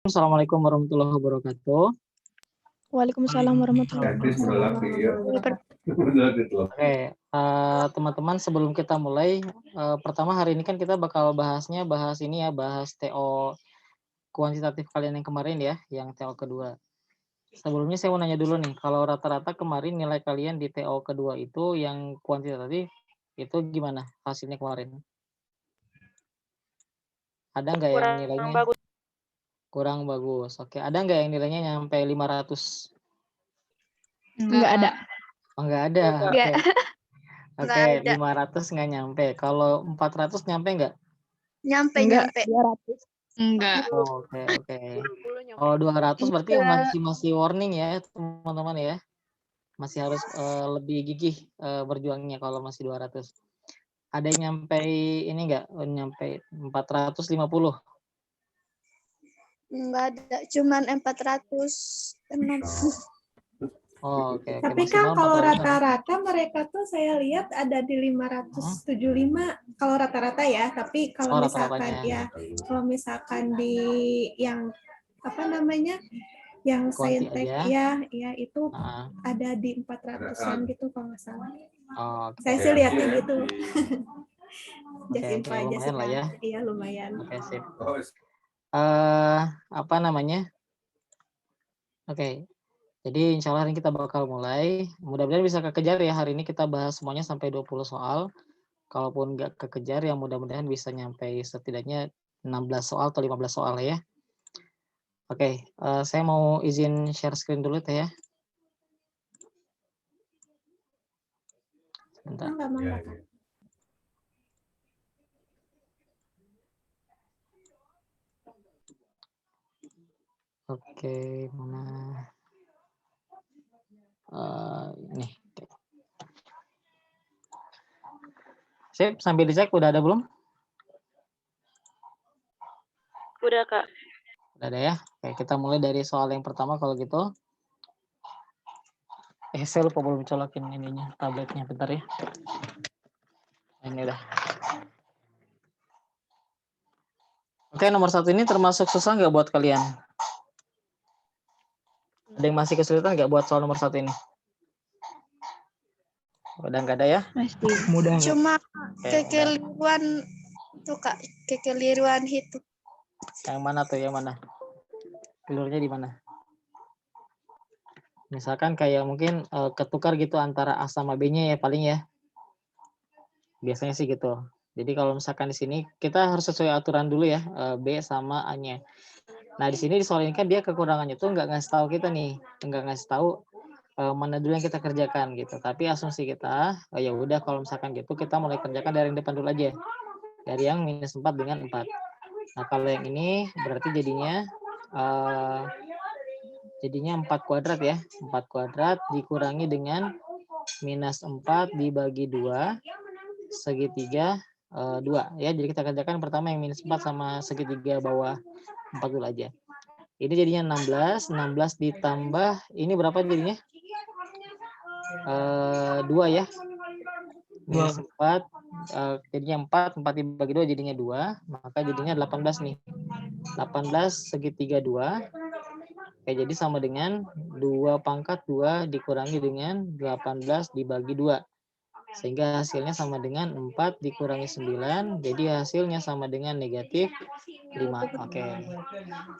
Assalamualaikum warahmatullahi wabarakatuh. Waalaikumsalam warahmatullahi wabarakatuh. Oke, teman-teman, sebelum kita mulai, pertama hari ini kan kita bakal bahas ini ya, bahas TO kuantitatif kalian yang kemarin ya, yang TO kedua. Sebelumnya saya mau nanya dulu nih, kalau rata-rata kemarin nilai kalian di TO kedua itu yang kuantitatif itu gimana hasilnya kemarin? Ada nggak yang nilainya bagus. kurang bagus? Oke, ada nggak yang nilainya nyampe 500? Enggak ada. Oh, nggak ada. Nggak. Oke, Nggak ada. 500 nggak nyampe. Kalau 400 nyampe nggak? Nyampe. 200. Enggak. Oke. Kalau 200 berarti masih warning ya, teman-teman ya. Masih harus lebih gigih berjuangnya kalau masih 200. Ada yang nyampe ini nggak? Nyampe 450? Nggak ada, cuman 406. Oke. Tapi kan kalau rata-rata mereka tuh saya lihat ada di 575 kalau rata-rata ya. Tapi kalau misalkan kalau misalkan di yang apa namanya yang saintek ya itu ada di 400-an gitu kalau nggak salah. Saya sih lihatnya gitu. Just info aja lumayan lah ya. Iya lumayan. Oke, sip. Apa namanya? Oke. Jadi insya Allah hari ini kita bakal mulai. Mudah-mudahan bisa kekejar ya. Hari ini kita bahas semuanya sampai 20 soal. Kalaupun nggak kekejar ya mudah-mudahan bisa nyampe setidaknya 16 soal atau 15 soal ya. Oke, saya mau izin share screen dulu teh ya. Sebentar. Oke, mana? Ini. Sip, sambil dicek udah ada belum? Udah, Kak. Udah ada ya. Oke, kita mulai dari soal yang pertama kalau gitu. Saya lupa belum colokin ininya, tabletnya, bentar ya. Ini udah. Oke, nomor 1 ini termasuk susah nggak buat kalian? Ada yang masih kesulitan nggak buat soal nomor 1 ini? Udah nggak ada ya? Pasti. Mudah. Cuma kekeliruan tuh, Kak. Kekeliruan itu. Yang mana tuh? Yang mana? Keliruannya di mana? Misalkan kayak mungkin ketukar gitu antara A sama B-nya ya paling ya. Biasanya sih gitu. Jadi kalau misalkan di sini kita harus sesuai aturan dulu ya, B sama A-nya. Nah, di sini di soal ini kan dia kekurangannya tuh nggak ngasih tahu kita nih, nggak ngasih tahu mana dulu yang kita kerjakan gitu. Tapi asumsi kita, ya udah kalau misalkan gitu kita mulai kerjakan dari yang depan dulu aja. Dari yang -4 dengan 4. Nah, kalau yang ini berarti jadinya 4 kuadrat ya. 4 kuadrat dikurangi dengan -4 dibagi 2 segitiga 2 ya. Jadi kita kerjakan pertama yang -4 sama segitiga bawah 4 dulu aja. Ini jadinya 16 ditambah ini berapa jadinya? 2 ya. -4 jadinya 4 dibagi 2 jadinya 2, maka jadinya 18 nih. 18 segitiga 2. Oke, jadi sama dengan 2/2 dikurangi dengan 18 dibagi 2. Sehingga hasilnya sama dengan 4 dikurangi 9. Jadi hasilnya sama dengan -5. Oke.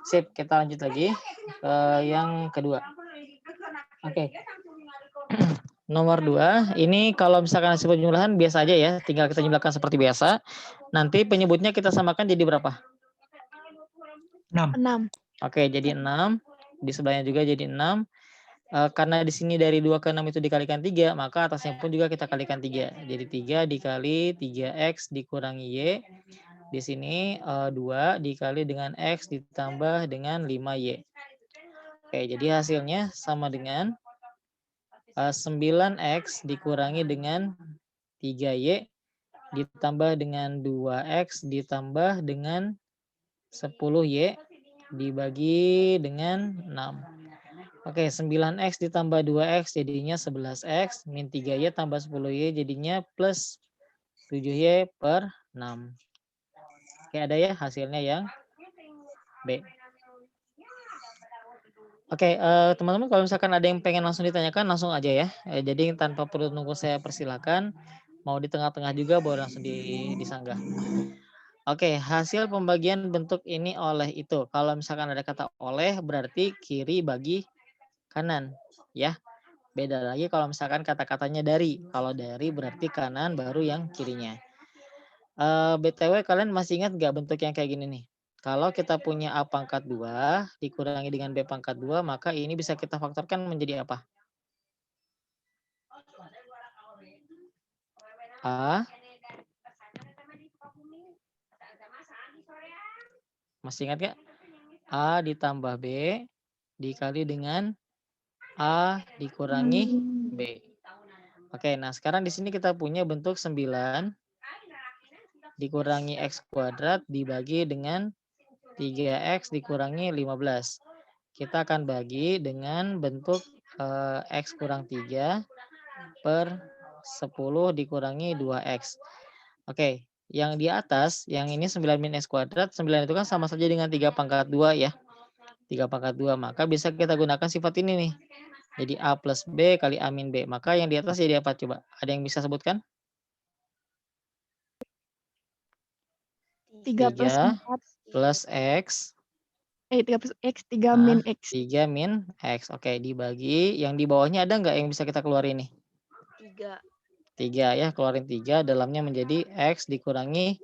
Sip, kita lanjut lagi ke yang kedua. Oke. Nomor 2, ini kalau misalkan hasil penjumlahan biasa aja ya, tinggal kita jumlahkan seperti biasa. Nanti penyebutnya kita samakan jadi berapa? 6. Oke, jadi 6. Di sebelahnya juga jadi 6. Karena di sini dari 2 ke 6 itu dikalikan 3, maka atasnya pun juga kita kalikan 3. Jadi 3 dikali 3x dikurangi y. Di sini 2 dikali dengan x ditambah dengan 5y. Oke, jadi hasilnya sama dengan 9x dikurangi dengan 3y ditambah dengan 2x ditambah dengan 10y dibagi dengan 6. Oke, 9x ditambah 2x jadinya 11x, min 3y tambah 10y jadinya plus 7y per 6. Oke, ada ya hasilnya yang B. Oke, teman-teman kalau misalkan ada yang pengen langsung ditanyakan, langsung aja ya. Jadi tanpa perlu nunggu saya persilakan. Mau di tengah-tengah juga boleh langsung disanggah. Oke, hasil pembagian bentuk ini oleh itu. Kalau misalkan ada kata oleh, berarti kiri bagi kanan. Ya, beda lagi kalau misalkan kata-katanya dari. Kalau dari berarti kanan, baru yang kirinya. BTW kalian masih ingat nggak bentuk yang kayak gini nih? Kalau kita punya A pangkat 2 dikurangi dengan B pangkat 2, maka ini bisa kita faktorkan menjadi apa? A. Masih ingat nggak? A ditambah B dikali dengan A dikurangi B. Oke, nah sekarang di sini kita punya bentuk 9 dikurangi X kuadrat dibagi dengan 3X dikurangi 15. Kita akan bagi dengan bentuk X kurang 3 per 10 dikurangi 2X. Oke, yang di atas, yang ini 9 min X kuadrat, 9 itu kan sama saja dengan 3 pangkat 2 ya. 3 pangkat 2, maka bisa kita gunakan sifat ini nih. Jadi A plus B kali A min B. Maka yang di atas jadi apa coba? Ada yang bisa sebutkan? 3 plus 4. Plus X. 3 plus X, 3 min X. 3 min X. Oke, dibagi. Yang di bawahnya ada nggak yang bisa kita keluarin nih? 3 ya, keluarin 3. Dalamnya menjadi X dikurangi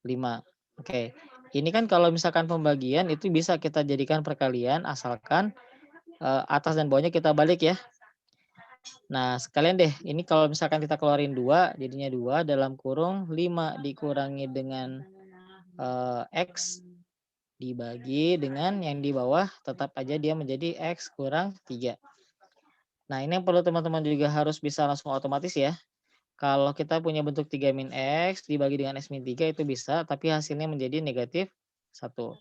5. Oke, ini kan kalau misalkan pembagian itu bisa kita jadikan perkalian asalkan atas dan bawahnya kita balik ya. Nah, sekalian deh, ini kalau misalkan kita keluarin 2, jadinya 2 dalam kurung 5 dikurangi dengan X dibagi dengan yang di bawah tetap aja dia menjadi X kurang 3. Nah, ini yang perlu teman-teman juga harus bisa langsung otomatis ya. Kalau kita punya bentuk 3 min X dibagi dengan X min 3 itu bisa, tapi hasilnya menjadi negatif 1.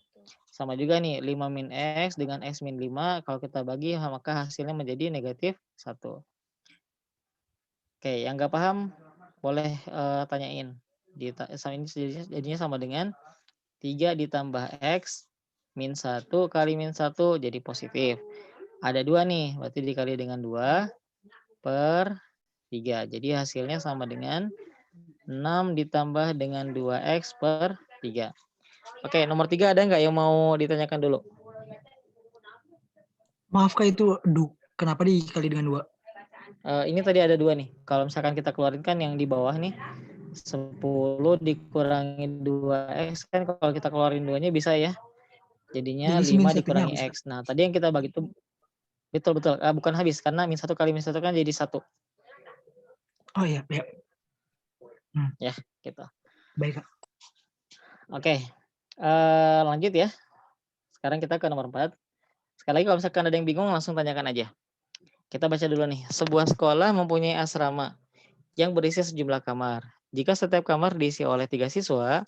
Sama juga nih, 5 min X dengan X min 5, kalau kita bagi maka hasilnya menjadi negatif 1. Oke, yang nggak paham boleh tanyain. Ini jadinya sama dengan 3 ditambah X min 1 kali min 1 jadi positif. Ada 2 nih, berarti dikali dengan 2 per 3. Jadi hasilnya sama dengan 6 ditambah dengan 2X per 3. Oke, nomor 3 ada nggak yang mau ditanyakan dulu? Maaf Kak, itu kenapa dikali dengan 2? Ini tadi ada 2 nih. Kalau misalkan kita keluarin kan yang di bawah nih, 10 dikurangi 2X kan kalau kita keluarin 2-nya bisa ya. Jadinya Jadi 5 dikurangi X. Nah, tadi yang kita bagi itu betul. Bukan habis karena min 1 kali min 1 kan jadi 1. Oh iya, ya. Ya, gitu. Baik Kak. Oke, lanjut ya. Sekarang kita ke nomor 4. Sekali lagi kalau misalkan ada yang bingung langsung tanyakan aja. Kita baca dulu nih. Sebuah sekolah mempunyai asrama yang berisi sejumlah kamar. Jika setiap kamar diisi oleh 3 siswa,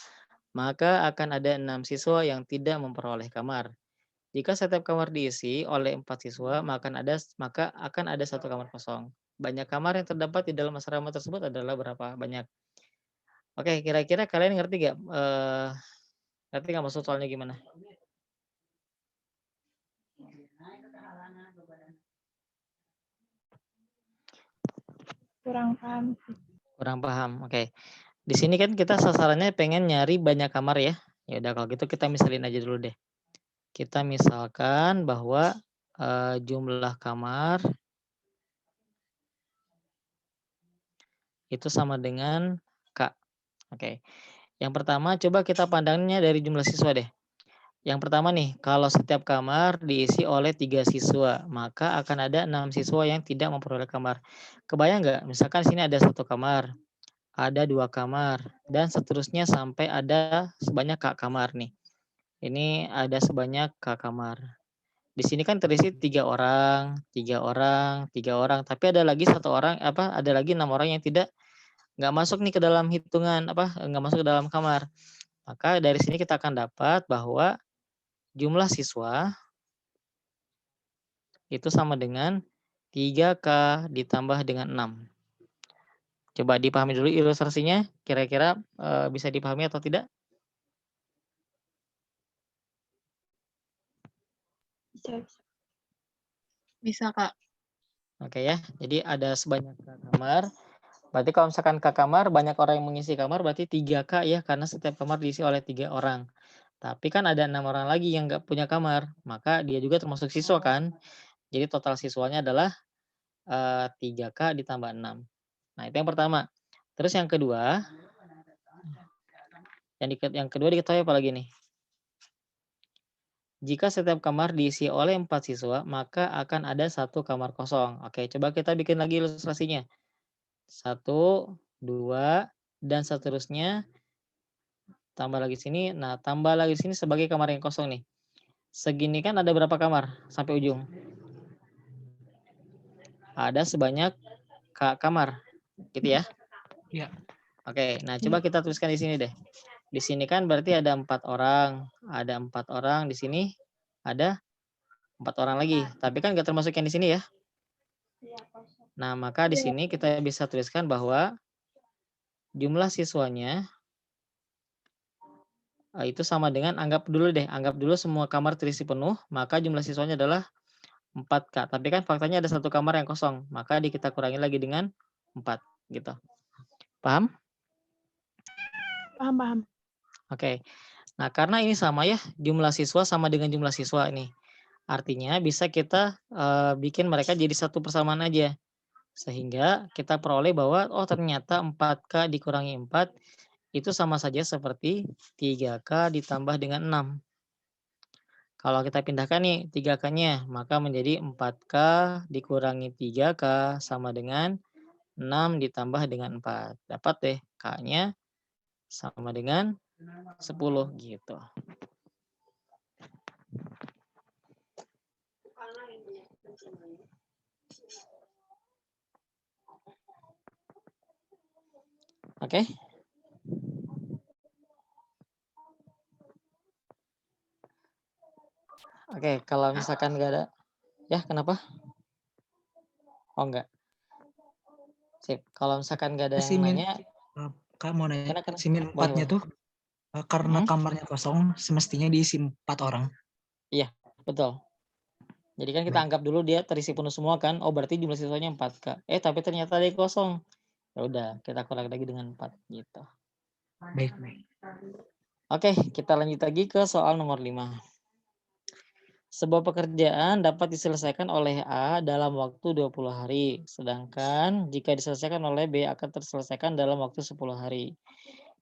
maka akan ada 6 siswa yang tidak memperoleh kamar. Jika setiap kamar diisi oleh 4 siswa, maka akan ada 1 kamar kosong. Banyak kamar yang terdapat di dalam asrama tersebut adalah berapa banyak? Oke, kira-kira kalian ngerti nggak? Ngerti nggak maksud soalnya gimana? Kurang paham. Kurang paham. Oke. Di sini kan kita sasarannya pengen nyari banyak kamar ya. Ya udah kalau gitu kita misalin aja dulu deh. Kita misalkan bahwa jumlah kamar itu sama dengan K. Oke. Yang pertama coba kita pandangnya dari jumlah siswa deh. Yang pertama nih, kalau setiap kamar diisi oleh 3 siswa, maka akan ada 6 siswa yang tidak memperoleh kamar. Kebayang nggak? Misalkan sini ada 1 kamar, ada 2 kamar, dan seterusnya sampai ada sebanyak K kamar nih. Ini ada sebanyak K kamar. Di sini kan terisi 3 orang, 3 orang, 3 orang, tapi ada lagi 1 orang, ada lagi 6 orang yang nggak masuk nih ke dalam hitungan, nggak masuk ke dalam kamar. Maka dari sini kita akan dapat bahwa jumlah siswa itu sama dengan 3K ditambah dengan 6. Coba dipahami dulu ilustrasinya, kira-kira bisa dipahami atau tidak? Bisa. Bisa, Kak. Oke ya, jadi ada sebanyak kamar. Berarti kalau misalkan ke kamar, banyak orang yang mengisi kamar, berarti 3K ya, karena setiap kamar diisi oleh 3 orang. Tapi kan ada 6 orang lagi yang nggak punya kamar, maka dia juga termasuk siswa kan. Jadi total siswanya adalah 3K ditambah 6. Nah, itu yang pertama. Terus yang kedua, yang kedua diketahui apa lagi nih? Jika setiap kamar diisi oleh 4 siswa, maka akan ada 1 kamar kosong. Oke, coba kita bikin lagi ilustrasinya. 1, 2, dan seterusnya. Tambah lagi sini. Nah, tambah lagi sini sebagai kamar yang kosong nih. Segini kan ada berapa kamar sampai ujung? Ada sebanyak kamar, gitu ya? Iya. Oke, nah coba kita tuliskan di sini deh. Di sini kan berarti ada 4 orang. Ada 4 orang di sini. Ada 4 orang lagi. Tapi kan nggak termasuk yang di sini ya. Nah, maka di sini kita bisa tuliskan bahwa jumlah siswanya itu sama dengan, anggap dulu semua kamar terisi penuh, maka jumlah siswanya adalah 4K. Tapi kan faktanya ada 1 kamar yang kosong, maka kita kurangi lagi dengan 4 gitu. Paham? Paham. Oke. Nah, karena ini sama ya, jumlah siswa sama dengan jumlah siswa ini. Artinya bisa kita bikin mereka jadi satu persamaan aja. Sehingga kita peroleh bahwa oh ternyata 4K dikurangi 4 itu sama saja seperti 3K ditambah dengan 6. Kalau kita pindahkan nih 3K-nya, maka menjadi 4K dikurangi 3K sama dengan 6 ditambah dengan 4. Dapat deh K-nya sama dengan 10 gitu. Oke. Oke, kalau misalkan nggak ada, ya kenapa? Oh enggak. Sip. Kalau misalkan nggak ada yang nanya, Kak mau nanya, kena. si min 4-nya tuh karena kamarnya kosong, semestinya diisi 4 orang. Iya, betul. Jadi kan kita anggap dulu dia terisi penuh semua kan, oh berarti jumlah siswanya 4K. Tapi ternyata dia kosong. Ya udah, kita kurangi lagi dengan 4 gitu. Baik. Oke, kita lanjut lagi ke soal nomor 5. Sebuah pekerjaan dapat diselesaikan oleh A dalam waktu 20 hari, sedangkan jika diselesaikan oleh B akan terselesaikan dalam waktu 10 hari.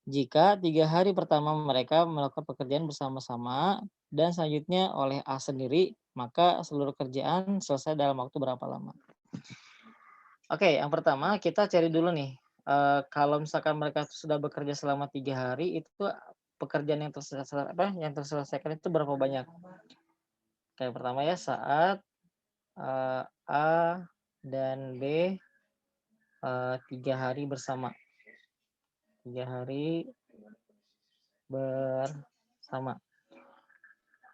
Jika 3 hari pertama mereka melakukan pekerjaan bersama-sama dan selanjutnya oleh A sendiri, maka seluruh kerjaan selesai dalam waktu berapa lama? Oke, yang pertama kita cari dulu nih, kalau misalkan mereka sudah bekerja selama 3 hari, itu pekerjaan yang terselesaikan itu berapa banyak? Kayak pertama ya, saat A dan B 3 hari bersama. 3 hari bersama.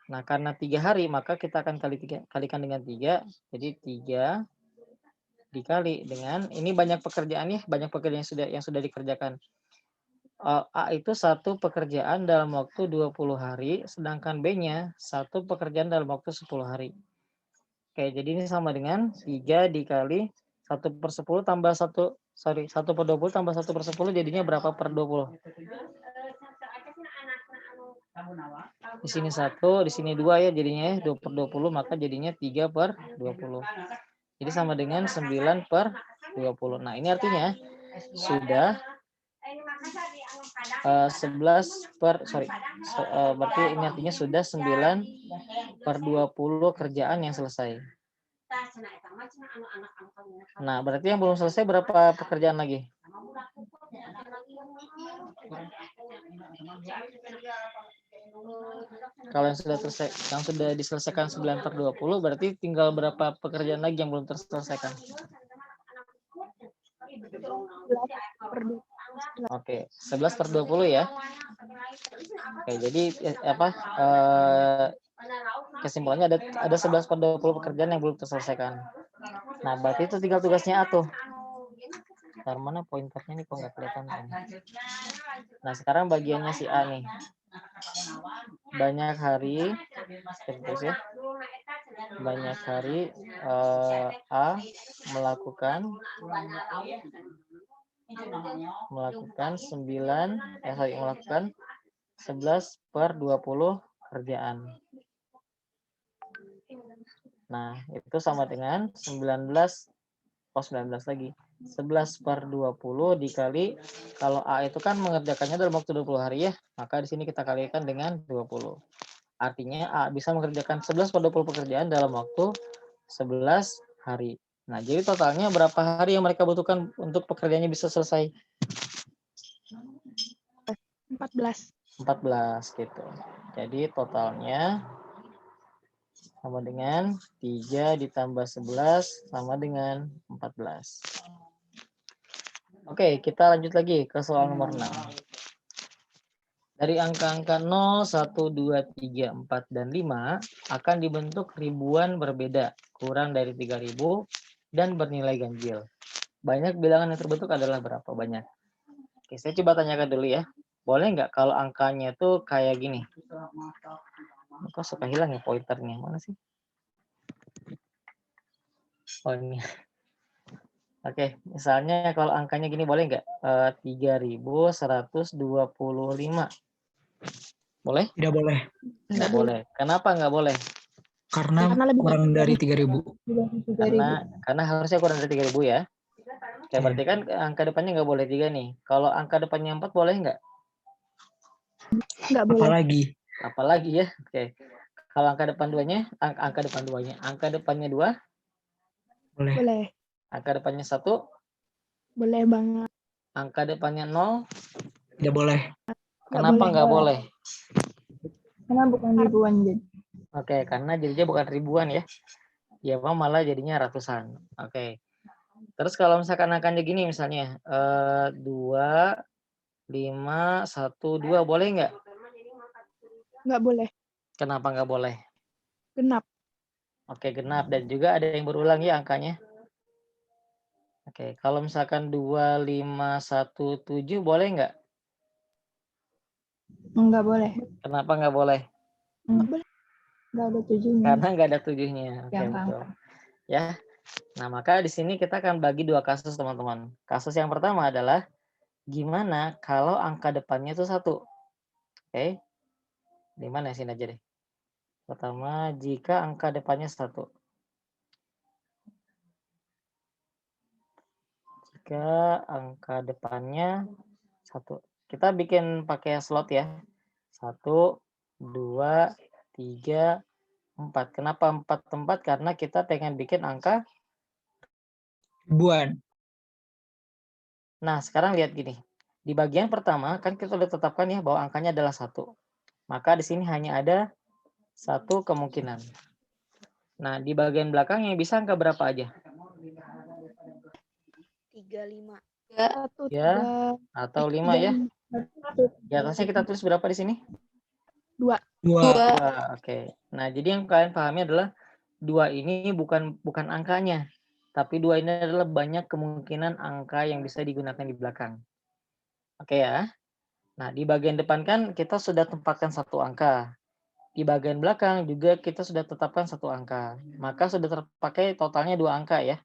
Nah, karena 3 hari, maka kita akan kalikan dengan 3. Jadi 3 dikali dengan, ini banyak pekerjaan ya, banyak pekerjaan yang sudah dikerjakan. A itu 1 pekerjaan dalam waktu 20 hari, sedangkan B-nya 1 pekerjaan dalam waktu 10 hari. Oke, jadi ini sama dengan 3 dikali 1/10 tambah 1/20 tambah 1/10 jadinya berapa per 20? Di sini 1, di sini 2 ya jadinya 2/20, maka jadinya 3/20. Jadi sama dengan 9/20. Nah, ini artinya sudah 11 berarti ini artinya sudah 9/20 kerjaan yang selesai. Nah, berarti yang belum selesai berapa pekerjaan lagi? Kalau yang sudah diselesaikan 9/20, berarti tinggal berapa pekerjaan lagi yang belum terselesaikan? Oke, 11/20 ya. Oke, jadi kesimpulannya ada 11/20 pekerjaan yang belum terselesaikan. Nah, berarti itu tinggal tugasnya A tuh. Ntar mana pointernya nih kok nggak kelihatan. Nah, sekarang bagiannya si A nih. Banyak hari, terus ya. banyak hari A melakukan 11/20 kerjaan. Nah, itu sama dengan 19 lagi. 11/20 dikali, kalau A itu kan mengerjakannya dalam waktu 20 hari ya, maka di sini kita kalikan dengan 20. Artinya A bisa mengerjakan 11/20 pekerjaan dalam waktu 11 hari. Nah, jadi totalnya berapa hari yang mereka butuhkan untuk pekerjaannya bisa selesai? 14. 14 gitu. Jadi totalnya sama dengan 3 ditambah 11 sama dengan 14. Oke, kita lanjut lagi ke soal nomor 6. Dari angka-angka 0, 1, 2, 3, 4, dan 5 akan dibentuk ribuan berbeda, kurang dari 3000 dan bernilai ganjil. Banyak bilangan yang terbentuk adalah berapa banyak? Oke, saya coba tanyakan dulu ya. Boleh nggak kalau angkanya tuh kayak gini? Kok suka hilang ya pointernya? Mana sih? Oh ini. Oke, misalnya kalau angkanya gini boleh nggak? 3125. Boleh? Tidak boleh. Nggak boleh. Kenapa nggak boleh? Karena Karena lebih kurang dari 3000. Karena harusnya kurang dari 3000 ya. Oke, Iya. berarti kan angka depannya nggak boleh 3 nih. Kalau angka depannya 4 boleh nggak? Nggak boleh. Apalagi ya. Oke. Kalau angka depan angka depannya 2, Boleh. Boleh. angka depannya 1, Boleh banget. angka depannya 0. Tidak boleh. Kenapa nggak boleh? Karena bukan ribuan jadi. Oke, karena jadinya bukan ribuan ya. Ya, malah jadinya ratusan. Oke. Terus kalau misalkan angkanya gini misalnya 2, 5, 1, 2 boleh nggak? Nggak boleh. Kenapa nggak boleh? Genap. Oke, genap. Dan juga ada yang berulang ya angkanya. Oke, kalau misalkan 2, 5, 1, 7 boleh nggak? Nggak boleh. Kenapa nggak boleh? Nggak boleh. Nggak ada tujuhnya. Karena nggak ada 7-nya. Oke, Yang betul. Ya. Nah, maka di sini kita akan bagi 2 kasus, teman-teman. Kasus yang pertama adalah gimana kalau angka depannya itu 1. Oke. Di mana sini aja deh. Pertama, jika angka depannya 1. Jika angka depannya 1. Kita bikin pakai slot ya. 1, 2, 3, 4. Kenapa 4 tempat? Karena kita pengen bikin angka Ribuan. Nah, sekarang lihat gini. Di bagian pertama kan kita sudah tetapkan ya bahwa angkanya adalah 1. Maka di sini hanya ada 1 kemungkinan. Nah, di bagian belakangnya bisa angka berapa aja? 35. Ya, atau 5 ya. Di atasnya kita tulis berapa di sini? 2. 2. Oke. Nah, jadi yang kalian pahami adalah 2 ini bukan angkanya. Tapi 2 ini adalah banyak kemungkinan angka yang bisa digunakan di belakang. Oke ya. Nah, di bagian depan kan kita sudah tempatkan 1 angka. Di bagian belakang juga kita sudah tetapkan 1 angka. Maka sudah terpakai totalnya 2 angka ya.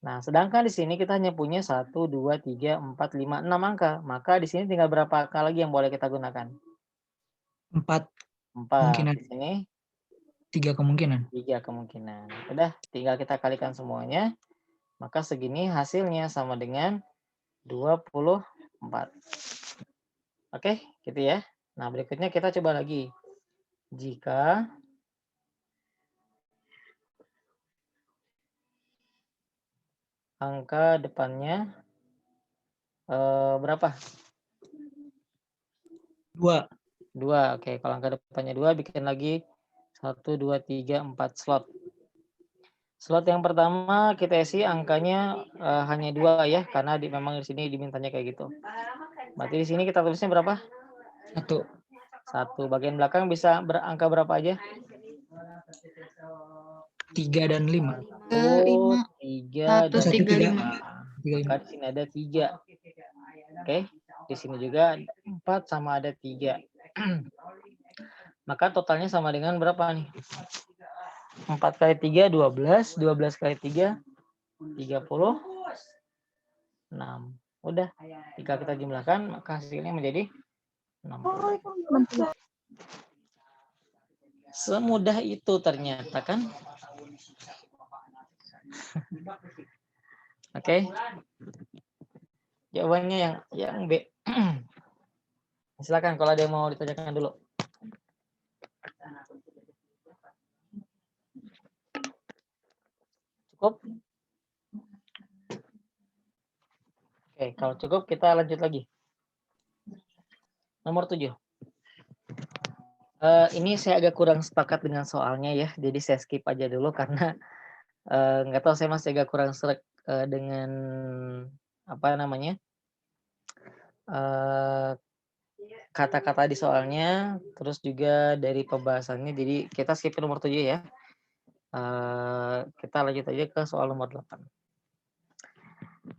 Nah, sedangkan di sini kita hanya punya 1, 2, 3, 4, 5, 6 angka. Maka di sini tinggal berapa angka lagi yang boleh kita gunakan? 4 4. kemungkinan. Di sini 3 kemungkinan. 3 kemungkinan. Udah, tinggal kita kalikan semuanya. Maka segini hasilnya sama dengan 24. Oke, gitu ya. Nah, berikutnya kita coba lagi. Jika angka depannya berapa? 2. 2. Oke, kalau angka depannya 2 bikin lagi 1, 2, 3, 4 slot. Slot yang pertama kita isi angkanya hanya 2 ya, karena memang di sini dimintanya kayak gitu. Berarti di sini kita tulisnya berapa? 1. 1. Bagian belakang bisa berangka berapa aja? 3 dan 5. 1, 3, 1, dan 3, 5. 5. Maka di sini ada 3. Oke, di sini juga 4 sama ada 3. Maka totalnya sama dengan berapa nih? 4 kali 3, 12. 12 kali 3, 36. Udah. Jika kita jumlahkan, maka hasilnya menjadi 60. Semudah itu ternyata kan. Oke. Jawabannya yang B. Silakan kalau ada yang mau ditanyakan dulu. Cukup? Oke, kalau cukup kita lanjut lagi. Nomor 7. Ini saya agak kurang sepakat dengan soalnya ya, jadi saya skip aja dulu karena nggak tahu, saya masih agak kurang sreg dengan apa namanya kata-kata di soalnya, terus juga dari pembahasannya. Jadi kita skip ke nomor 7 ya. Kita lanjut aja ke soal nomor 8.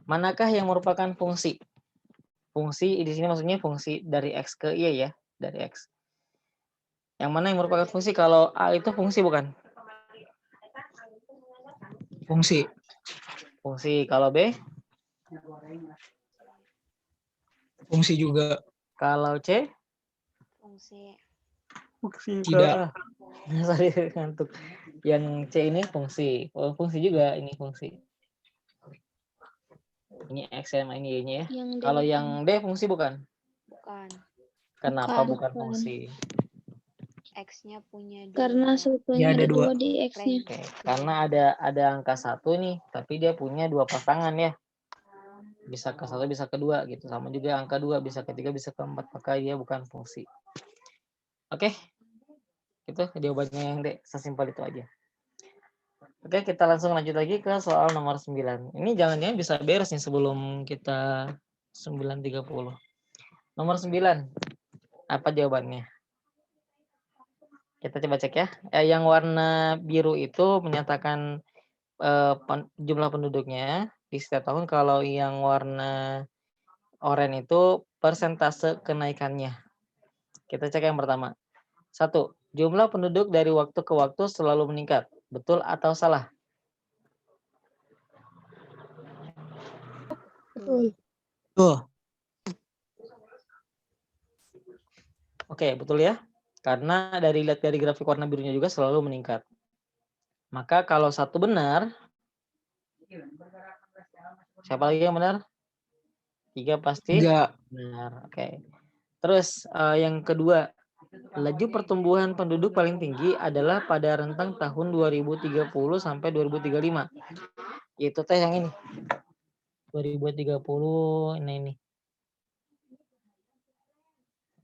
Manakah yang merupakan fungsi? Fungsi di sini maksudnya fungsi dari X ke Y ya, dari X. Yang mana yang merupakan fungsi? Kalau A itu fungsi bukan? Fungsi. Fungsi. Kalau B? Fungsi juga. Kalau C? Fungsi. Fungsi. Tidak. Sorry, ngantuk. Yang C ini fungsi. Oh, fungsi juga, ini fungsi. Ini X sama ini Y-nya ya. Kalau yang D fungsi bukan? Bukan. Kenapa bukan fungsi? X-nya punya dua. Karena sebetulnya Ya, ada dua di X-nya. Oke. Karena ada angka 1 nih, tapi dia punya 2 pasangan ya. Bisa ke 1, bisa ke 2 gitu. Sama juga angka 2 bisa ke 3, bisa ke 4, maka dia bukan fungsi. Oke. Itu jawabannya yang D, sesimpel itu aja. Oke, kita langsung lanjut lagi ke soal nomor 9. Ini jangan-jangan bisa beres nih sebelum kita 9.30. Nomor 9. Apa jawabannya? Kita coba cek ya. Yang warna biru itu menyatakan jumlah penduduknya di setiap tahun. Kalau yang warna oranye itu persentase kenaikannya. Kita cek yang pertama. 1. Jumlah penduduk dari waktu ke waktu selalu meningkat. Betul atau salah? Betul. Tuh. Oke, betul ya. Karena lihat dari grafik warna birunya juga selalu meningkat. Maka kalau 1 benar, siapa lagi yang benar? 3 pasti 3. benar. Oke. Terus yang kedua, laju pertumbuhan penduduk paling tinggi adalah pada rentang tahun 2030 sampai 2035. Itu teh yang ini. 2030 ini.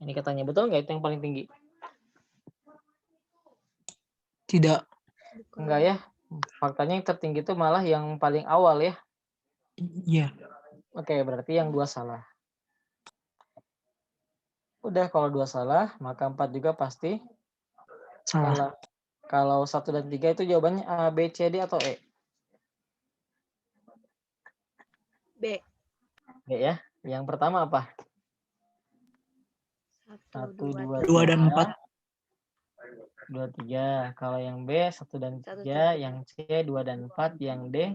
Ini katanya betul nggak itu yang paling tinggi? Tidak. Enggak ya. Faktanya yang tertinggi itu malah yang paling awal ya. Iya. Oke, berarti yang 2 salah. Udah, kalau 2 salah, maka 4 juga pasti Salah. Kalau 1 dan 3 itu jawabannya A, B, C, D atau E? B. B ya. Yang pertama apa? 1, 2, 2 dan 4. 2, 3. Kalau yang B 1 dan 3, yang C 2 dan 4, yang D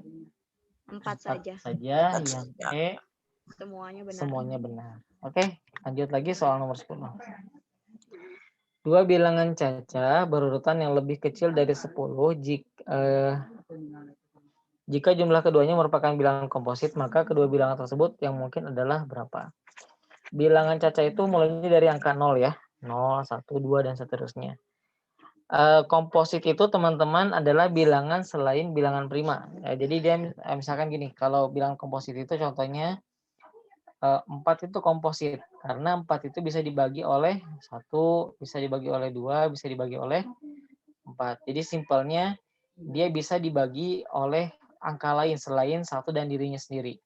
4 saja. Yang E Semuanya benar. benar. Oke, lanjut lagi soal nomor 10. Dua bilangan caca berurutan yang lebih kecil dari 10 jika jumlah keduanya merupakan bilangan komposit, maka kedua bilangan tersebut yang mungkin adalah berapa? Bilangan caca itu mulainya dari angka 0 ya. 0, 1, 2, dan seterusnya. Komposit itu teman-teman adalah bilangan selain bilangan prima. Jadi dia misalkan gini, kalau bilangan komposit itu contohnya 4 itu komposit. Karena 4 itu bisa dibagi oleh 1, bisa dibagi oleh 2, bisa dibagi oleh 4. Jadi simpelnya dia bisa dibagi oleh angka lain selain 1 dan dirinya sendiri.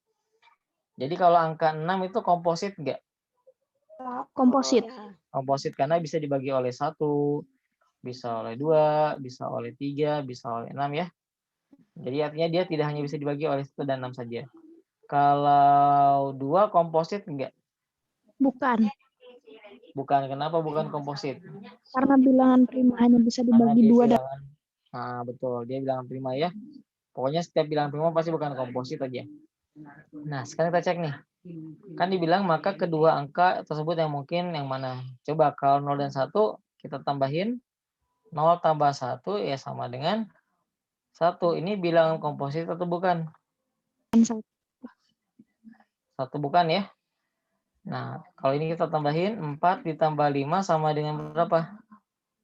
Jadi kalau angka 6 itu komposit enggak? Komposit. Komposit karena bisa dibagi oleh 1, bisa oleh 2, bisa oleh 3, bisa oleh 6 ya. Jadi artinya dia tidak hanya bisa dibagi oleh 1 dan 6 saja. Kalau 2 komposit enggak? Bukan. Bukan. Kenapa bukan komposit? Karena bilangan prima hanya bisa dibagi 2 dan Nah, betul. Dia bilangan prima ya. Pokoknya setiap bilangan prima pasti bukan komposit aja. Nah, sekarang kita cek nih. Kan dibilang maka kedua angka tersebut yang mungkin yang mana? Coba kalau 0 dan 1 kita tambahin. 0 tambah 1 ya sama dengan 1. Ini bilangan komposit atau bukan? 1. 1 bukan ya? Nah, kalau ini kita tambahin 4 ditambah 5 sama dengan berapa?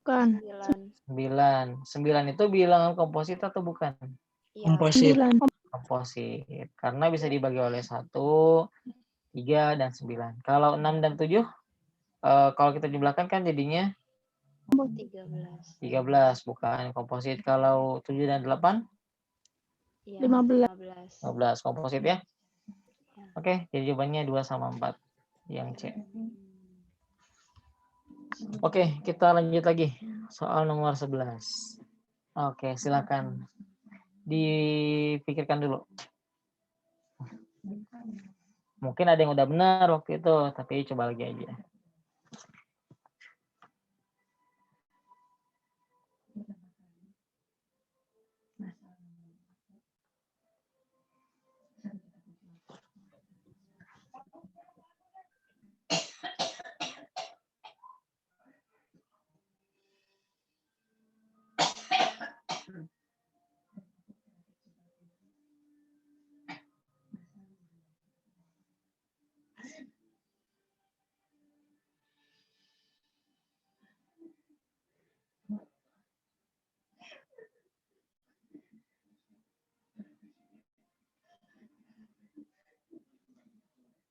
Bukan. 9. 9 itu bilangan komposit atau bukan? Iya. Komposit. 9. Komposit. Karena bisa dibagi oleh 1, 3, dan 9. Kalau 6 dan 7, kalau kita jumlahkan kan jadinya 13. 13, bukan komposit. Kalau 7 dan 8? Iya. 15. 15 komposit ya. Oke, jadi jawabannya 2 sama 4. Yang C. Oke, kita lanjut lagi. Soal nomor 11. Oke, silakan dipikirkan dulu. Mungkin ada yang udah benar waktu itu, tapi coba lagi aja.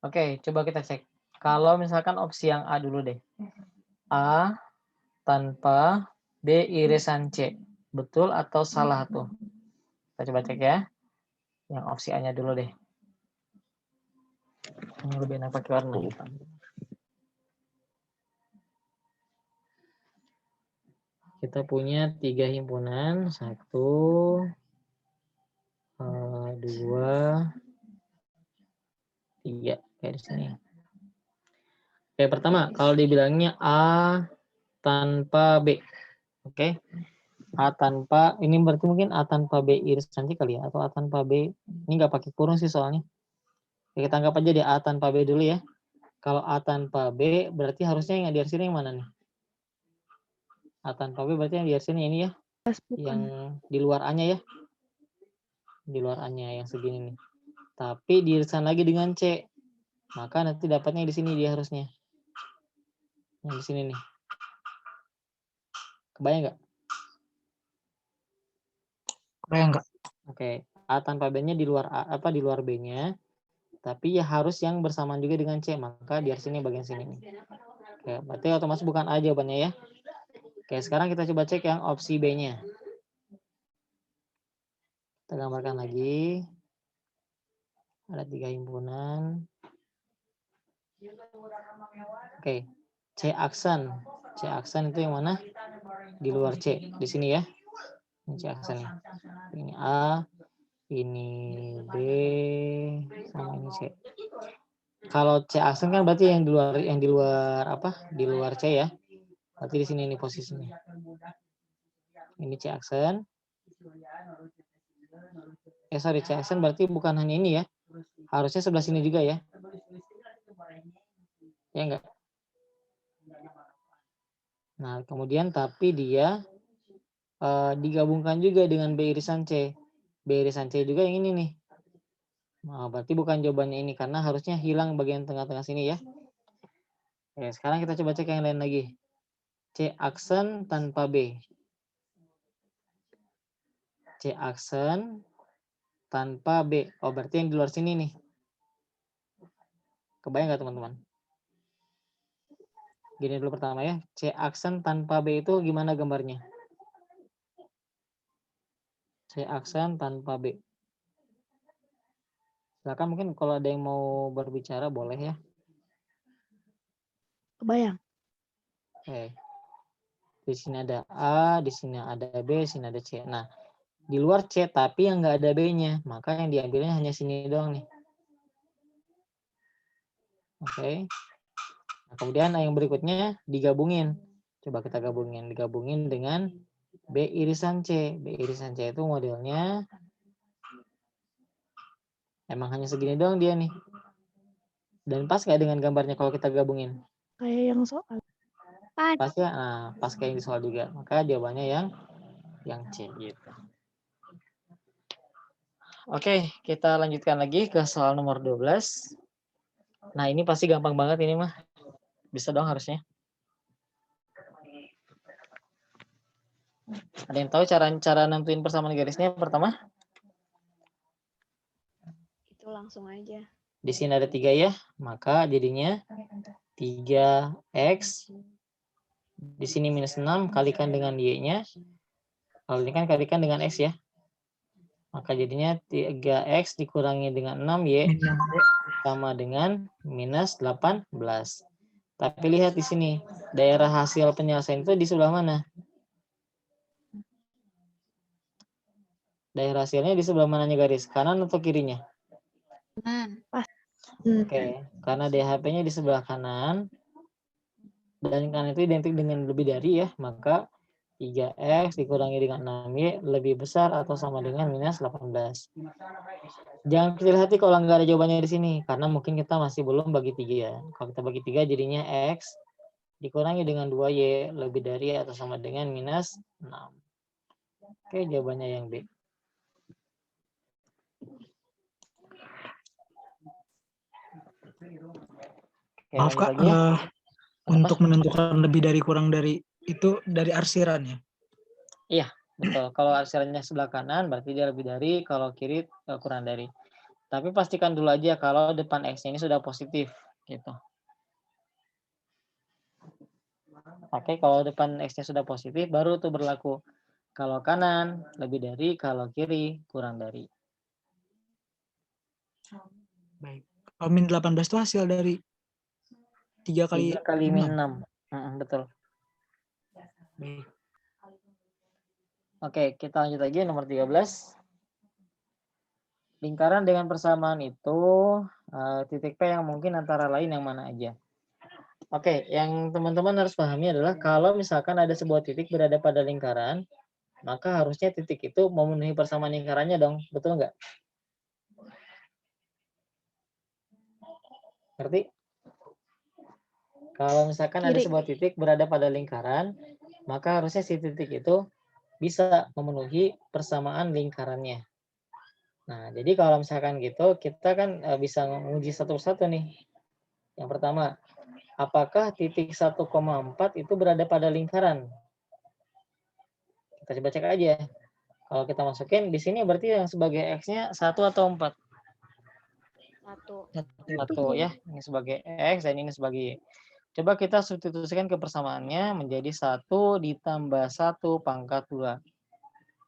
Oke, coba kita cek. Kalau misalkan opsi yang A dulu deh. A tanpa B irisan C. Betul atau salah tuh? Kita coba cek ya. Yang opsi A-nya dulu deh. Ini lebih enak pakai warna hitam. Kita punya 3 himpunan. 1, 2, 3. Kayak di sini. Oke, pertama, kalau dibilangnya A tanpa B. Oke. A tanpa, ini berarti mungkin A tanpa B irisan C kali ya. Atau A tanpa B. Ini nggak pakai kurung sih soalnya. Oke, kita anggap aja di A tanpa B dulu ya. Kalau A tanpa B, berarti harusnya yang di sini yang mana nih? A tanpa B berarti yang di sini ini ya. Yang di luar A-nya ya. Di luar A-nya yang segini nih. Tapi diirisan lagi dengan C. Maka nanti dapatnya di sini dia harusnya. Yang di sini nih. Kebayang nggak? Kebayang nggak? Oke. A tanpa B-nya di luar A, apa di luar B-nya. Tapi ya harus yang bersamaan juga dengan C. Maka di sini bagian sini nih. Oke, berarti otomatis bukan A jawabannya ya. Oke, sekarang kita coba cek yang opsi B-nya. Kita gambarkan lagi. Ada 3 himpunan. Oke, C aksen. C aksen itu yang mana? Di luar C. Di sini ya. Ini C aksen. Ini A, ini B, sama ini C. Kalau C aksen kan berarti yang di luar apa? Di luar C ya. Berarti di sini ini posisinya. Ini C aksen. Sorry, C aksen berarti bukan hanya ini ya. Harusnya sebelah sini juga ya. Ya enggak? Nah, kemudian tapi dia digabungkan juga dengan B irisan C. B irisan C juga yang ini nih. Nah, berarti bukan jawabannya ini karena harusnya hilang bagian tengah-tengah sini ya. Oke, sekarang kita coba cek yang lain lagi. C aksen tanpa B. C aksen tanpa B. Oh, berarti yang di luar sini nih. Kebayang nggak teman-teman? Gini dulu pertama ya. C aksen tanpa B itu gimana gambarnya? C aksen tanpa B. Silakan mungkin kalau ada yang mau berbicara boleh ya. Kebayang. Oke. Di sini ada A, di sini ada B, di sini ada C. Nah, di luar C tapi yang nggak ada B-nya. Maka yang diambilnya hanya sini doang nih. Oke. Nah, kemudian yang berikutnya digabungin. Coba kita gabungin. Digabungin dengan B irisan C. B irisan C itu modelnya emang hanya segini doang dia nih. Dan pas nggak dengan gambarnya kalau kita gabungin? Kayak yang soal. Pas ya? Nah, pas kayak yang di soal juga. Maka jawabannya yang C gitu. Oke, kita lanjutkan lagi ke soal nomor 12. Nah, ini pasti gampang banget ini mah. Bisa dong harusnya. Ada yang tahu cara nentuin persamaan garisnya pertama? Itu langsung aja. Di sini ada 3 ya, maka jadinya 3x. Di sini minus 6 kalikan dengan y-nya. Kalau ini kan kalikan dengan x ya. Maka jadinya 3x dikurangi dengan 6y sama dengan minus 18. Tapi lihat di sini, daerah hasil penyelesaian itu di sebelah mana? Daerah hasilnya di sebelah mananya garis? Kanan atau kirinya? Kanan. Oke, karena DHP-nya di sebelah kanan, dan kanan itu identik dengan lebih dari ya, maka 3x dikurangi dengan 6y lebih besar atau sama dengan minus 18. Jangan kecil hati kalau nggak ada jawabannya di sini, karena mungkin kita masih belum bagi 3 ya. Kalau kita bagi 3 jadinya x dikurangi dengan 2y lebih dari atau sama dengan minus 6. Oke, jawabannya yang B. Oke, Maaf lanjut Kak, lagi ya. untuk menentukan lebih dari kurang dari itu dari arsiran ya? Iya, betul. Kalau arsirannya sebelah kanan berarti dia lebih dari, kalau kiri kurang dari. Tapi pastikan dulu aja kalau depan X-nya ini sudah positif gitu. Oke, kalau depan X-nya sudah positif baru tuh berlaku. Kalau kanan lebih dari, kalau kiri kurang dari. Baik. Kalau min 18 itu hasil dari 3 kali 3 kali min 6. 6. Betul. Baik. Oke, kita lanjut lagi nomor 13. Lingkaran dengan persamaan itu titik P yang mungkin antara lain yang mana aja. Oke, yang teman-teman harus pahami adalah kalau misalkan ada sebuah titik berada pada lingkaran, maka harusnya titik itu memenuhi persamaan lingkarannya dong. Betul nggak? Ngerti? Kalau misalkan ada sebuah titik berada pada lingkaran, maka harusnya si titik itu bisa memenuhi persamaan lingkarannya. Nah, jadi kalau misalkan gitu, kita kan bisa menguji satu persatu nih. Yang pertama, apakah titik 1,4 itu berada pada lingkaran? Kita coba cek aja. Kalau kita masukin di sini berarti yang sebagai X-nya 1 atau 4? 1 ya. Ini sebagai X dan ini sebagai Y. Coba kita substitusikan ke persamaannya menjadi 1 ditambah 1 pangkat 2.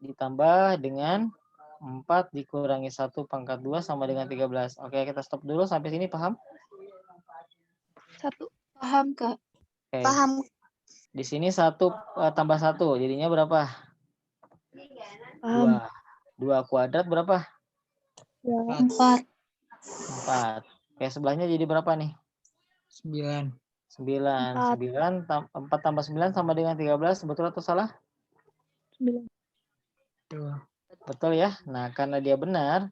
Ditambah dengan 4 dikurangi 1 pangkat 2 sama dengan 13. Oke, kita stop dulu sampai sini, paham? 1. Paham, Kak. Oke. Paham. Di sini 1 tambah 1 jadinya berapa? Paham. 2 kuadrat berapa? 4. 4. Oke, sebelahnya jadi berapa nih? 9. 9. 4 tambah 9 sama dengan 13. Betul atau salah? 9. Betul ya. Nah, karena dia benar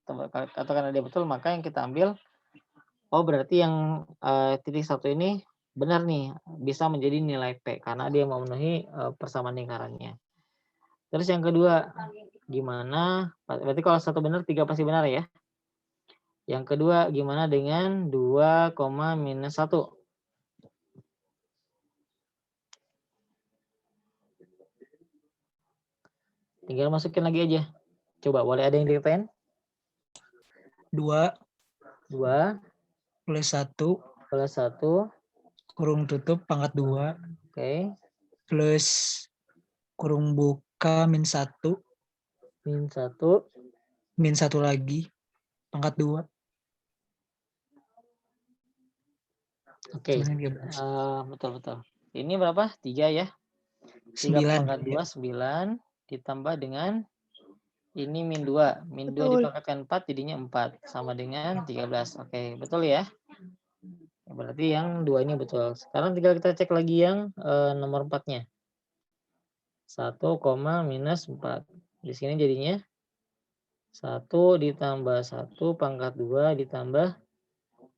atau karena dia betul, maka yang kita ambil, oh berarti yang titik 1 ini benar nih, bisa menjadi nilai P karena dia memenuhi persamaan lingkarannya. Terus yang kedua, gimana? Berarti kalau 1 benar, 3 pasti benar ya. Yang kedua, gimana dengan 2, minus 1? Tinggal masukin lagi aja. Coba, boleh ada yang diritain? 2 plus 1 kurung tutup pangkat 2. Oke. Plus kurung buka min 1. Min 1 lagi pangkat 2. Oke. Betul. Ini berapa? 3 ya. 3 pangkat 2, 9. Ditambah dengan ini min 2. Min 2 dipangkatkan 4 jadinya 4. Sama dengan 13. Oke, betul ya. Berarti yang 2 ini betul. Sekarang tinggal kita cek lagi yang nomor 4-nya. 1, minus 4. Di sini jadinya 1 ditambah 1 pangkat 2 ditambah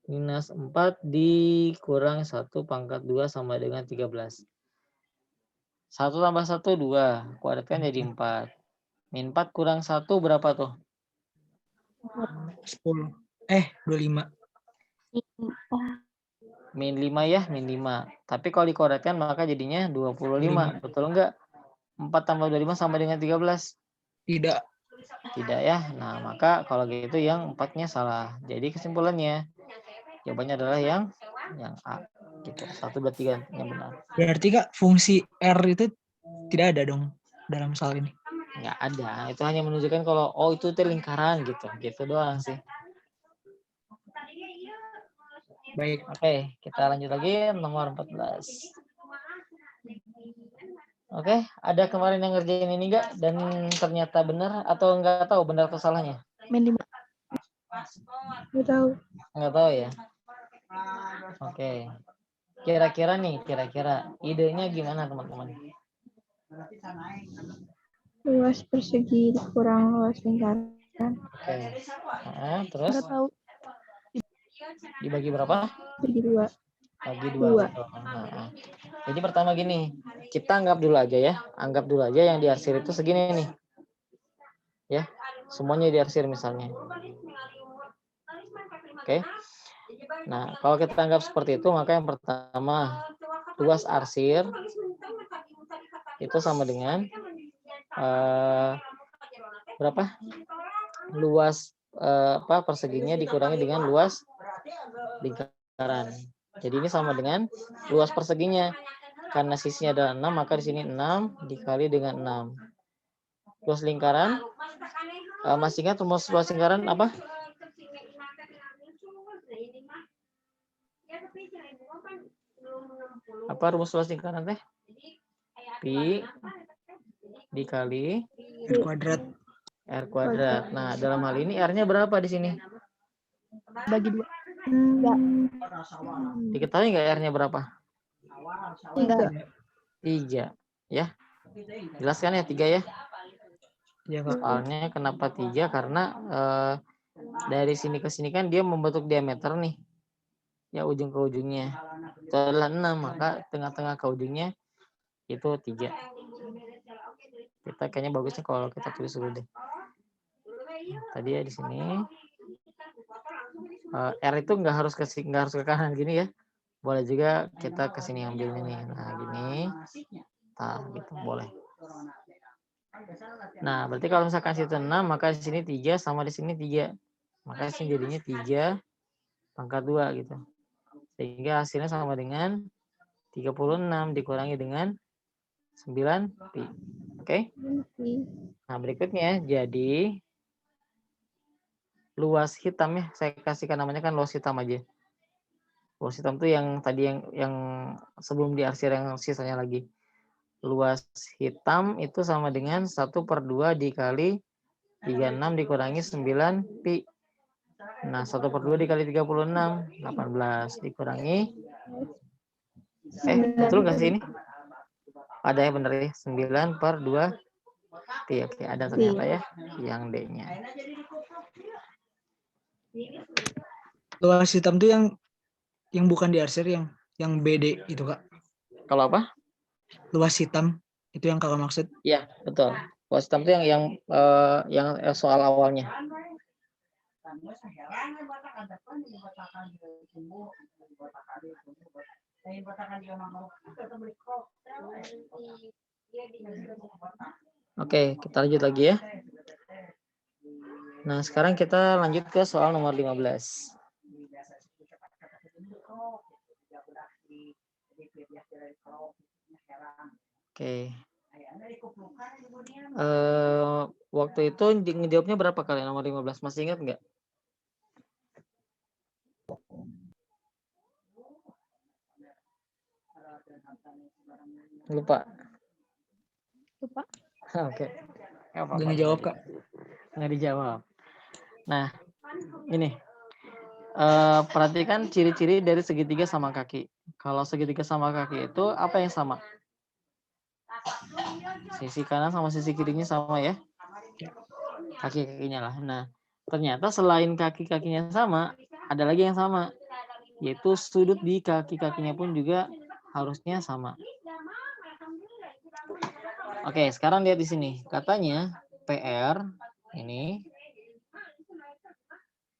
minus 4 dikurang 1 pangkat 2 sama dengan 13. 1 tambah 1, 2. Kuadratkan jadi 4. Min 4 kurang 1 berapa tuh? 10. 25. Min 5 ya, min 5. Tapi kalau dikuadratkan maka jadinya 25. Betul enggak? 4 tambah 25 sama dengan 13. Tidak. Tidak ya. Nah, maka kalau gitu yang 4-nya salah. Jadi kesimpulannya jawabannya adalah yang A. Gitu. 1, 2, 3 yang benar. Berarti Kak, fungsi R itu tidak ada dong dalam soal ini. Nggak ada. Itu hanya menunjukkan kalau oh itu lingkaran gitu. Gitu doang sih. Baik. Oke, kita lanjut lagi nomor 14. Oke, ada kemarin yang ngerjain ini enggak dan ternyata benar atau enggak tahu benar atau salahnya? Min 5. Nggak tahu. Enggak tahu ya. Oke. Kira-kira idenya gimana teman-teman? Luas persegi kurang luas lingkaran. Oke. Nah, terus Nggak tahu. dibagi berapa? Bagi 2. Bagi 2. Nah, jadi pertama gini, kita anggap dulu aja ya. Anggap dulu aja yang diarsir itu segini nih. Ya, semuanya diarsir misalnya. Oke. Nah, kalau kita anggap seperti itu, maka yang pertama, luas arsir itu sama dengan berapa? Luas perseginya dikurangi dengan luas lingkaran. Jadi ini sama dengan luas perseginya. Karena sisinya adalah 6, maka di sini 6 dikali dengan 6. Luas lingkaran, masih ingat rumus luas lingkaran apa? Apa rumus luas lingkaran teh? Pi dikali R kuadrat. R kuadrat. Nah, dalam hal ini R-nya berapa di sini? Bagi 2. Diketahui nggak R-nya berapa? 3. Ya. Jelaskan ya 3 ya. Ya, Kak. Soalnya kenapa 3? Karena dari sini ke sini kan dia membentuk diameter nih. Ya, ujung ke ujungnya. Itu adalah 6, maka tengah-tengah ke ujungnya itu 3. Kita kayaknya bagusnya kalau kita tulis dulu deh. Tadi ya di sini. R itu nggak harus ke kanan gini ya. Boleh juga kita ke sini ambil ini. Nah, gini. Nah, gitu boleh. Nah, berarti kalau misalkan situ 6, maka di sini 3 sama di sini 3. Maka di sini jadinya 3 pangkat 2 gitu. Sehingga hasilnya sama dengan 36 dikurangi dengan 9 pi. Oke? Nah, berikutnya jadi luas hitam ya. Saya kasihkan namanya kan luas hitam aja. Luas hitam itu yang tadi yang sebelum diarsir yang sisanya lagi. Luas hitam itu sama dengan 1/2 dikali 36 dikurangi 9 pi. Nah, 1/2 dikali 36, 18 dikurangi. Betul nggak sih ini? Ada yang benar ya, 9/2 pi. Oke, ada ternyata ya yang D-nya. Luas hitam itu yang bukan diarsir, yang BD itu, Kak. Kalau apa? Luas hitam itu yang Kakak maksud? Iya, betul. Luas hitam itu yang soal awalnya. Oke, kita lanjut lagi ya. Nah, sekarang kita lanjut ke soal nomor 15. Oke. Waktu itu ngejawabnya berapa kali nomor 15? Masih ingat nggak? Lupa. Oke. Nggak ngejawab, Kak. Nggak dijawab. Nah, ini. Perhatikan ciri-ciri dari segitiga sama kaki. Kalau segitiga sama kaki itu apa yang sama? Sisi kanan sama sisi kirinya sama ya. Kaki-kakinya lah. Nah, ternyata selain kaki-kakinya sama, ada lagi yang sama. Yaitu sudut di kaki-kakinya pun juga harusnya sama. Oke, sekarang lihat di sini. Katanya PR ini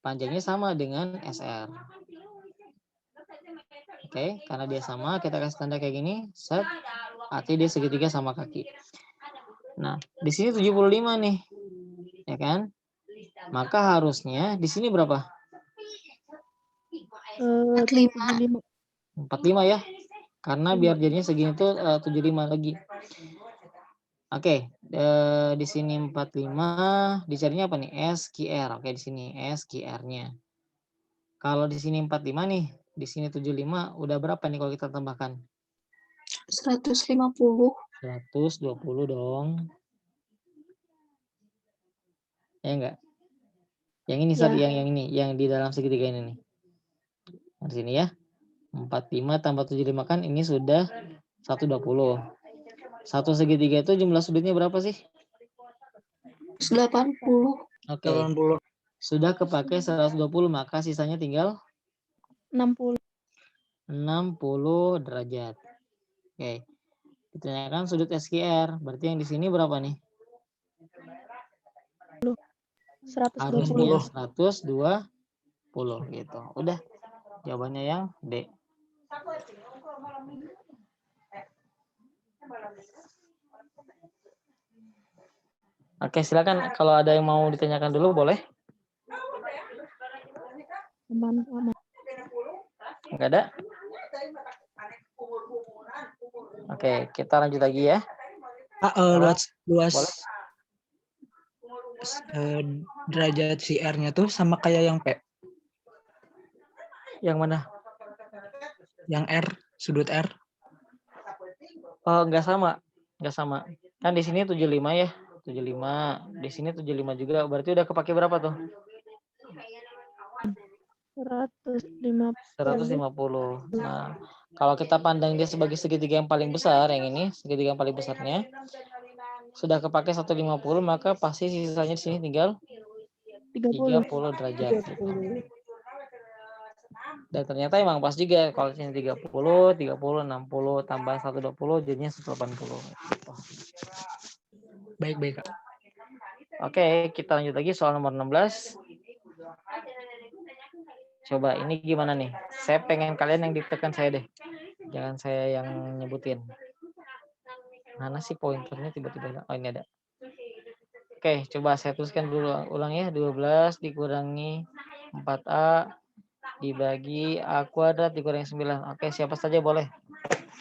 panjangnya sama dengan SR. Oke, karena dia sama, kita kasih tanda kayak gini. Set. Artinya dia segitiga sama kaki. Nah, di sini 75 nih. Ya kan? Maka harusnya di sini berapa? 75. 45 ya. Karena biar jadinya segini tuh 75 lagi. Oke, di sini 45, dicarinya apa nih? SQR. Oke, di sini SQR-nya. Kalau di sini 45 nih, di sini 75, udah berapa nih kalau kita tambahkan? 150. 120 dong. Ya enggak? Yang ini sorry, yang ini, yang di dalam segitiga ini nih. Di sini ya. 45 tambah 75 kan ini sudah 120. Satu segitiga itu jumlah sudutnya berapa sih? 80. Oke. 80. Sudah kepake 120, maka sisanya tinggal 60. 60 derajat. Oke. Ditanyakan sudut SQR. Berarti yang di sini berapa nih? 120. Harusnya 120 gitu. Udah. Jawabannya yang D. Oke, silakan kalau ada yang mau ditanyakan dulu boleh. Aman. Enggak ada? Oke, kita lanjut lagi ya. Luas Boleh. derajat si R-nya tuh sama kayak yang P. Yang mana? Yang R, sudut R. Oh, enggak sama. Enggak sama. Kan di sini 75 ya. 75. Di sini 75 juga. Berarti udah kepake berapa tuh? 150. 150. Nah, kalau kita pandang dia sebagai segitiga yang paling besar, yang ini, segitiga yang paling besarnya, sudah kepake 150, maka pasti sisanya di sini tinggal 30 derajat. Gitu. Dan ternyata emang pas juga kalau sini 30, 60 tambah 120 jadinya 180. Gitu. Baik. Oke, kita lanjut lagi soal nomor 16. Coba ini gimana nih? Saya pengen kalian yang ditekan saya deh. Jangan saya yang nyebutin. Mana sih pointernya tiba-tiba? Oh, ini ada. Oke, coba saya tuliskan dulu ulang ya. 12 dikurangi 4A dibagi A kuadrat dikurangi 9. Oke, siapa saja boleh.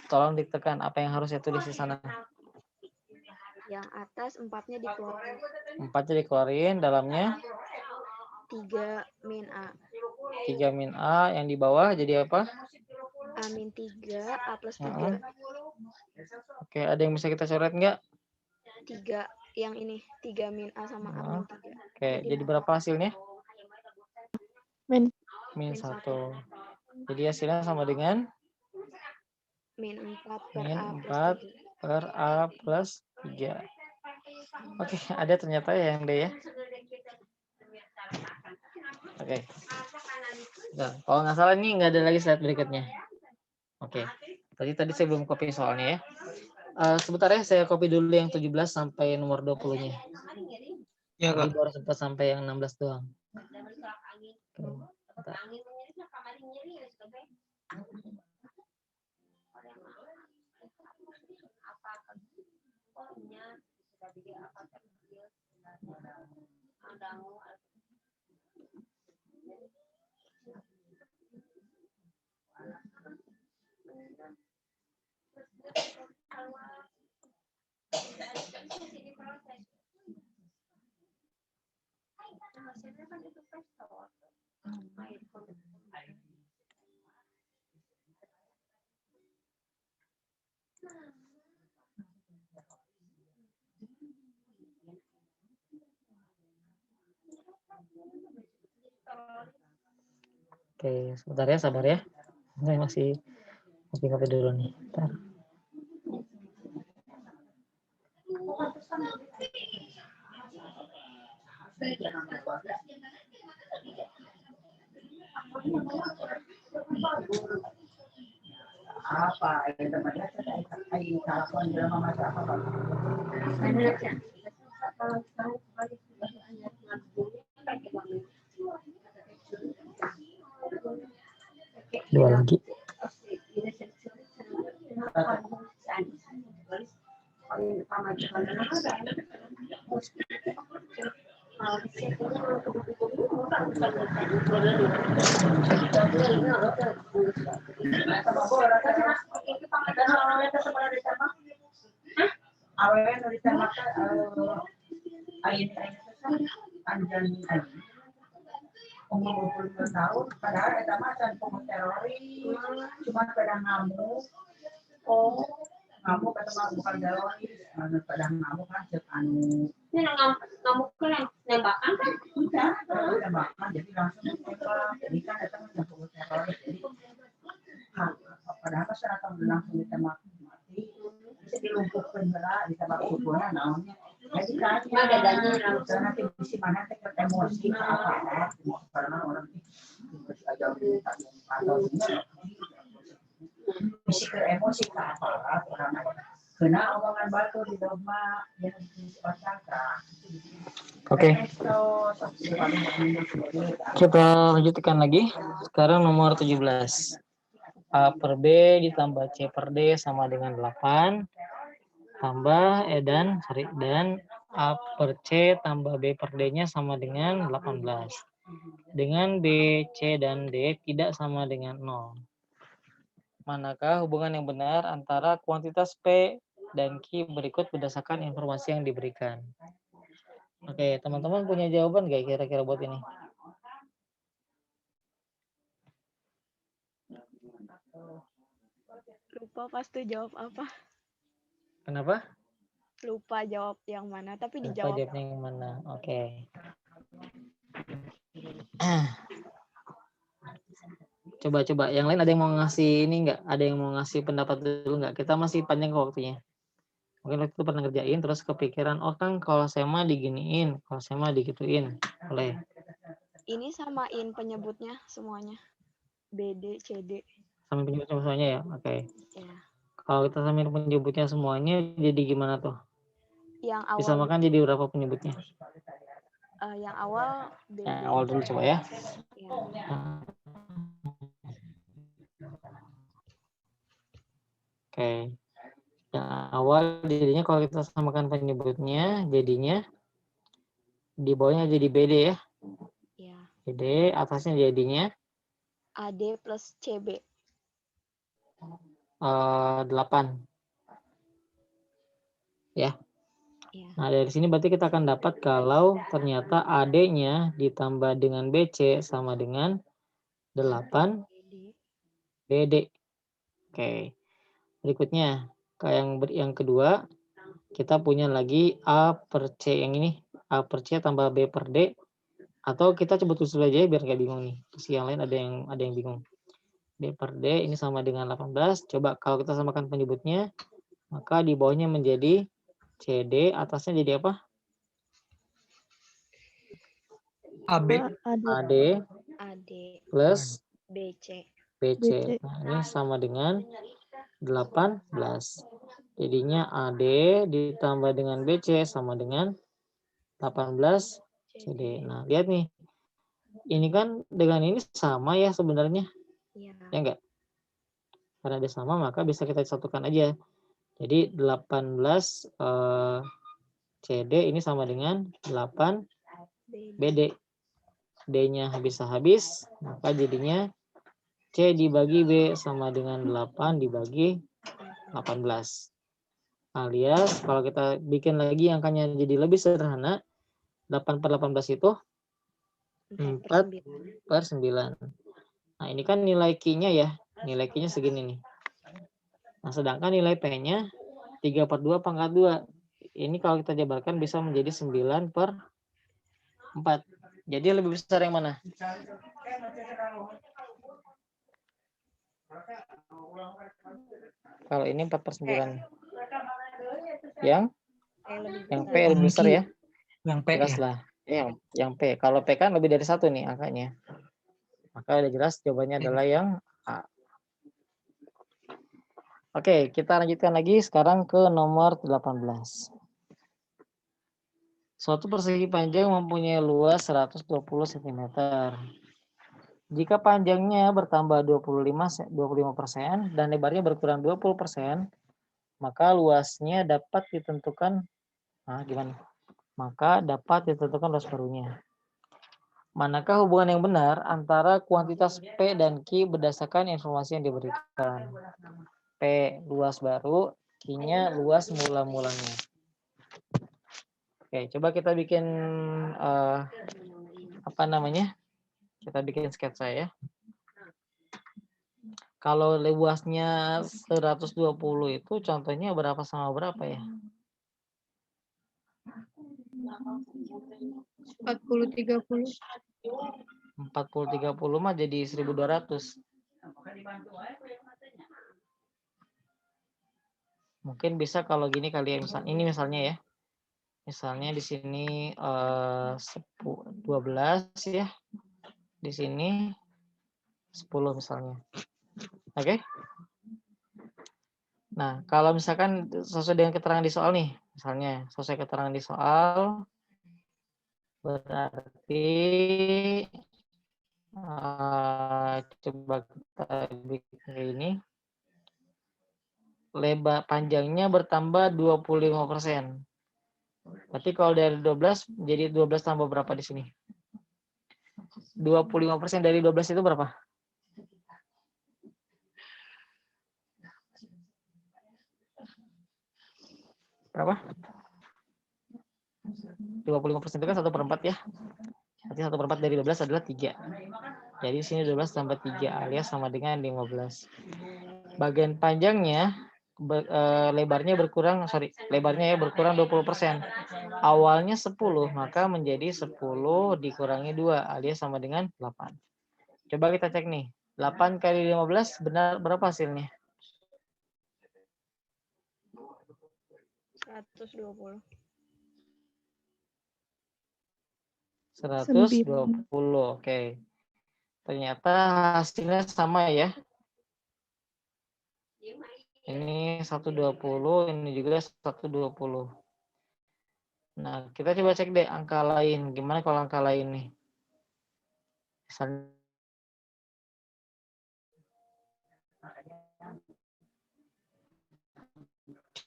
Tolong ditekan apa yang harus saya tulis di sana. Yang atas 4-nya dikeluarin. 4-nya dikeluarin, dalamnya 3 min A. 3 min A, yang di bawah jadi apa? A min 3, A plus 3. Oke, ada yang bisa kita coret nggak? 3, yang ini. 3 min A sama A min 3. Oke, jadi berapa hasilnya? Min. Min 1. Jadi hasilnya sama dengan? Min 4 per Min A plus 4 3. per A plus 3. Oke, ada ternyata ya yang D ya. Oke. Nah, kalau nggak salah ini nggak ada lagi slide berikutnya. Oke. Tadi saya belum copy soalnya ya. Sebentar ya, saya copy dulu yang 17 sampai nomor 20-nya. Ya, Tadi Kak. baru sempat sampai yang 16 doang. Oke, sebentar ya, sabar ya. Saya masih copy dulu nih. Bentar. Dua lagi. Oke. Kita lanjutkan lagi. Sekarang nomor 17. A per B ditambah C per D sama dengan 8. Tambah dan A per C tambah B per D-nya sama dengan 18. Dengan B, C, dan D tidak sama dengan 0. Manakah hubungan yang benar antara kuantitas P dan Q berikut berdasarkan informasi yang diberikan? Oke, teman-teman punya jawaban nggak kira-kira buat ini? Lupa pas tuh jawab apa. Kenapa? Lupa jawab yang mana, tapi Lupa dijawab. jawabnya yang mana? Oke. Coba-coba, yang lain ada yang mau ngasih ini nggak? Ada yang mau ngasih pendapat dulu nggak? Kita masih panjang ke waktunya. Mungkin waktu itu pernah ngerjain, terus kepikiran, oh kan kalau saya mah diginiin, kalau saya mah digituin. Boleh. Ini samain penyebutnya semuanya. BD, CD. Samain penyebutnya semuanya ya? Oke. Ya. Kalau kita samain penyebutnya semuanya, jadi gimana tuh? Yang awal. Disamakan jadi berapa penyebutnya? Yang awal BD. Yang awal dulu coba ya. Ya. Oke. Yang awal jadinya kalau kita samakan penyebutnya, jadinya di bawahnya jadi BD ya. Ya. BD, atasnya jadinya AD plus CB. 8. Ya. Ya. Nah, dari sini berarti kita akan dapat kalau ternyata AD-nya ditambah dengan BC sama dengan 8 BD. Oke. Berikutnya, yang kedua, kita punya lagi A per C yang ini. A per C tambah B per D. Atau kita coba tulis aja biar nggak bingung nih. Terus yang lain ada yang bingung. B per D ini sama dengan 18. Coba kalau kita samakan penyebutnya, maka di bawahnya menjadi CD, atasnya jadi apa? AB. AD plus BC. BC. Nah, ini sama dengan 18. Jadinya AD ditambah dengan BC sama dengan 18 CD. Nah, lihat nih. Ini kan dengan ini sama ya sebenarnya. Ya. Ya enggak? Karena ada sama, maka bisa kita satukan aja. Jadi 18 CD ini sama dengan 8 BD. D-nya habis, maka jadinya C dibagi B sama dengan 8 dibagi 18. Alias kalau kita bikin lagi angkanya jadi lebih sederhana, 8 per 18 itu 4 per 9. Nah, ini kan nilai Q-nya ya. Nilai Q-nya segini nih. Nah, sedangkan nilai P-nya 3 per 2 pangkat 2. Ini kalau kita jabarkan bisa menjadi 9 per 4. Jadi lebih besar yang mana? Kalau ini 4 per 9. Yang? P lebih Yang P besar. lebih besar ya. Yang P Jelas ya. lah. Yang P. Kalau P kan lebih dari 1 nih angkanya. Maka udah jelas jawabannya adalah yang A. Oke, kita lanjutkan lagi sekarang ke nomor 18. Suatu persegi panjang mempunyai luas 120 cm. Jika panjangnya bertambah 25% dan lebarnya berkurang 20%, maka luasnya dapat ditentukan Maka dapat ditentukan luas barunya. Manakah hubungan yang benar antara kuantitas P dan Q berdasarkan informasi yang diberikan? P luas baru, Q-nya luas mula-mulanya. Oke, coba kita bikin Kita bikin sketsa ya. Kalau luasnya 120 itu contohnya berapa sama berapa ya? 40-30. 40-30 mah jadi 1.200. Mungkin bisa kalau gini kali ya, misalnya ya. Misalnya di sini 12 ya. Di sini 10 misalnya. Oke? Nah, kalau misalkan sesuai dengan keterangan di soal nih, misalnya sesuai keterangan di soal, berarti coba kita bikin ini, lebar panjangnya bertambah 25%. Berarti kalau dari 12 jadi 12 tambah berapa di sini? 25% dari 12 itu berapa? Berapa? 25% itu kan 1/4 ya. Berarti 1/4 dari 12 adalah 3. Jadi di sini 12 tambah 3 alias sama dengan 15. Bagian panjangnya lebarnya berkurang 20%. Awalnya 10, maka menjadi 10 dikurangi 2 alias sama dengan 8. Coba kita cek nih. 8 kali 15 benar berapa hasilnya? 120. 120. Oke. Ternyata hasilnya sama ya. Ini 120, ini juga 120. Nah, kita coba cek deh angka lain. Gimana kalau angka lain nih? Misalnya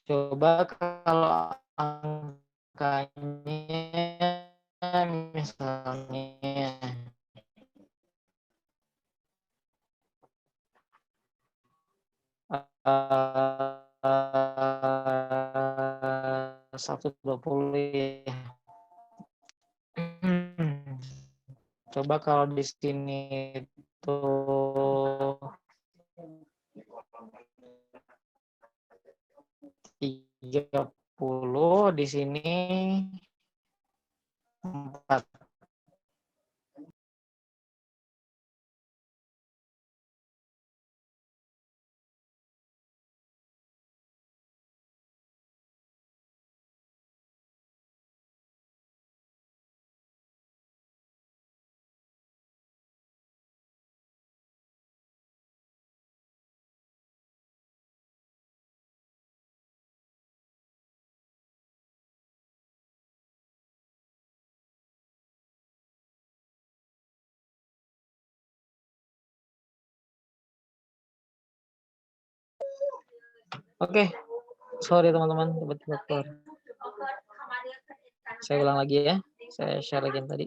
coba kalau angkanya misalnya 120 ya. Coba kalau di sini tuh 30, di sini 4. Oke, sorry teman-teman, tiba-tiba keluar. Saya ulang lagi ya, saya share lagi yang tadi.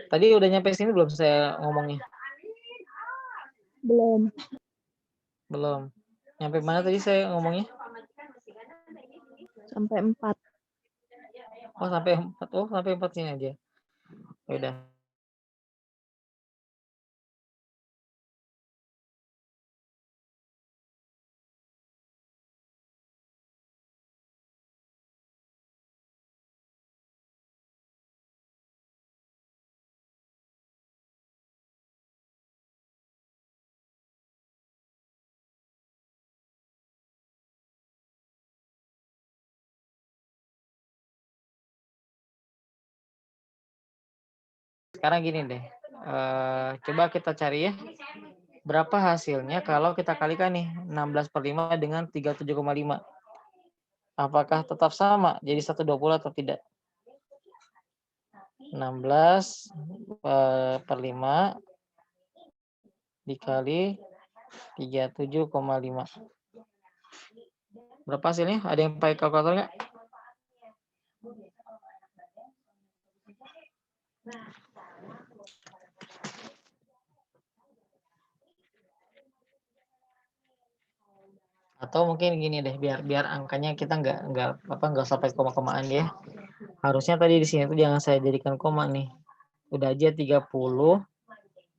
Tadi udah nyampe sini belum saya ngomongnya? Belum. Belum. Nyampe mana tadi saya ngomongnya? Sampai 4. Oh, sampai 4. Oh, sampai 4 sini aja. Ya udah. sekarang gini deh. Coba kita cari ya. Berapa hasilnya kalau kita kalikan nih 16/5 dengan 37,5. Apakah tetap sama jadi 120 atau tidak? 16/5 dikali 37,5. Berapa hasilnya? Ada yang pakai kalkulator nggak? Atau mungkin gini deh, biar angkanya kita nggak sampai koma-komaan ya. Harusnya tadi di sini tuh jangan saya jadikan koma nih. Udah aja 30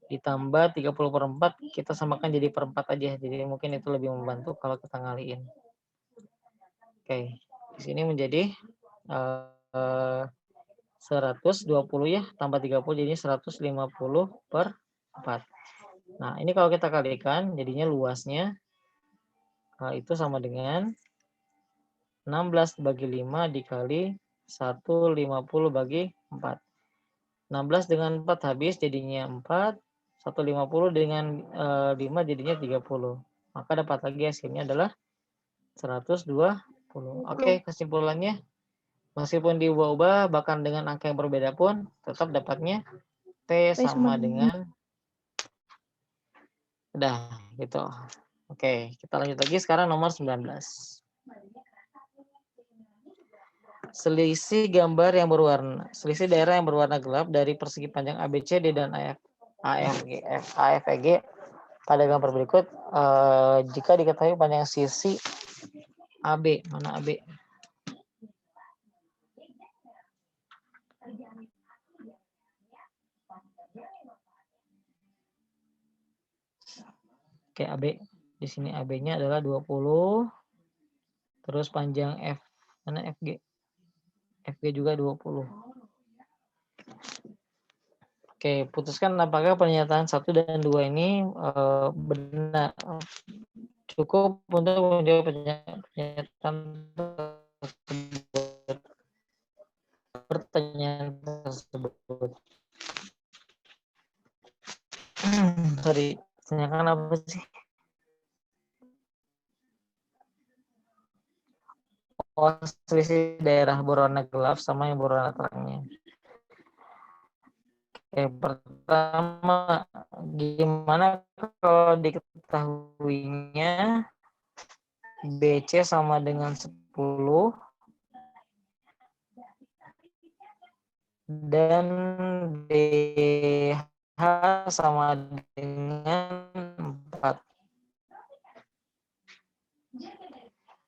ditambah 30/4 kita samakan jadi per 4 aja. Jadi mungkin itu lebih membantu kalau kita ngaliin. Oke, di sini menjadi 120 ya, tambah 30 jadinya 150/4. Nah, ini kalau kita kalikan jadinya luasnya itu sama dengan 16 bagi 5 dikali 150 bagi 4. 16 dengan 4 habis jadinya 4. 150 dengan 5 jadinya 30. Maka dapat lagi hasilnya adalah 120. Oke, kesimpulannya meskipun diubah-ubah bahkan dengan angka yang berbeda pun tetap dapatnya T sama dengan udah gitu. Oke, kita lanjut lagi sekarang nomor 19. Selisih selisih daerah yang berwarna gelap dari persegi panjang ABCD dan AFEG pada gambar berikut jika diketahui panjang sisi AB. Mana AB? Oke, AB. Di sini AB-nya adalah 20. Terus panjang F. Mana FG? FG juga 20. Oke, putuskan apakah pernyataan 1 dan 2 ini benar. Cukup untuk menjawab pertanyaan tersebut. Sorry, tanyakan apa sih? Oh, selisih daerah berwarna gelap sama yang berwarna terangnya. Oke, pertama, gimana kalau diketahuinya BC sama dengan 10 dan DH sama dengan 4.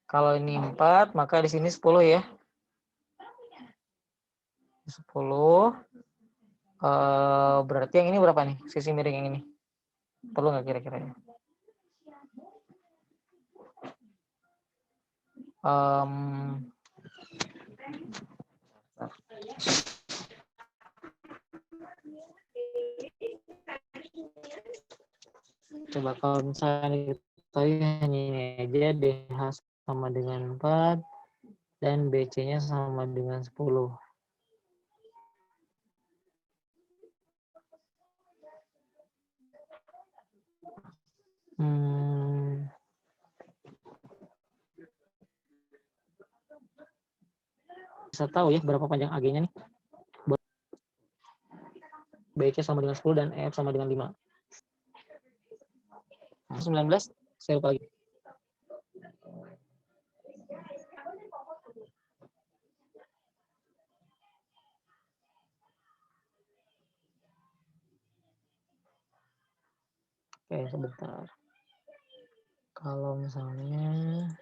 Kalau ini 4, maka di sini 10 ya. 10. Berarti yang ini berapa nih? Sisi miring yang ini. Perlu nggak kira-kira? Coba kalau misalnya hanya ini aja, DH sama dengan 4 dan BC-nya sama dengan 10. Bisa tahu ya berapa panjang AG-nya nih. BC sama dengan 10 dan F sama dengan 5. 19, saya lupa lagi. Oke, sebentar. Kalau misalnya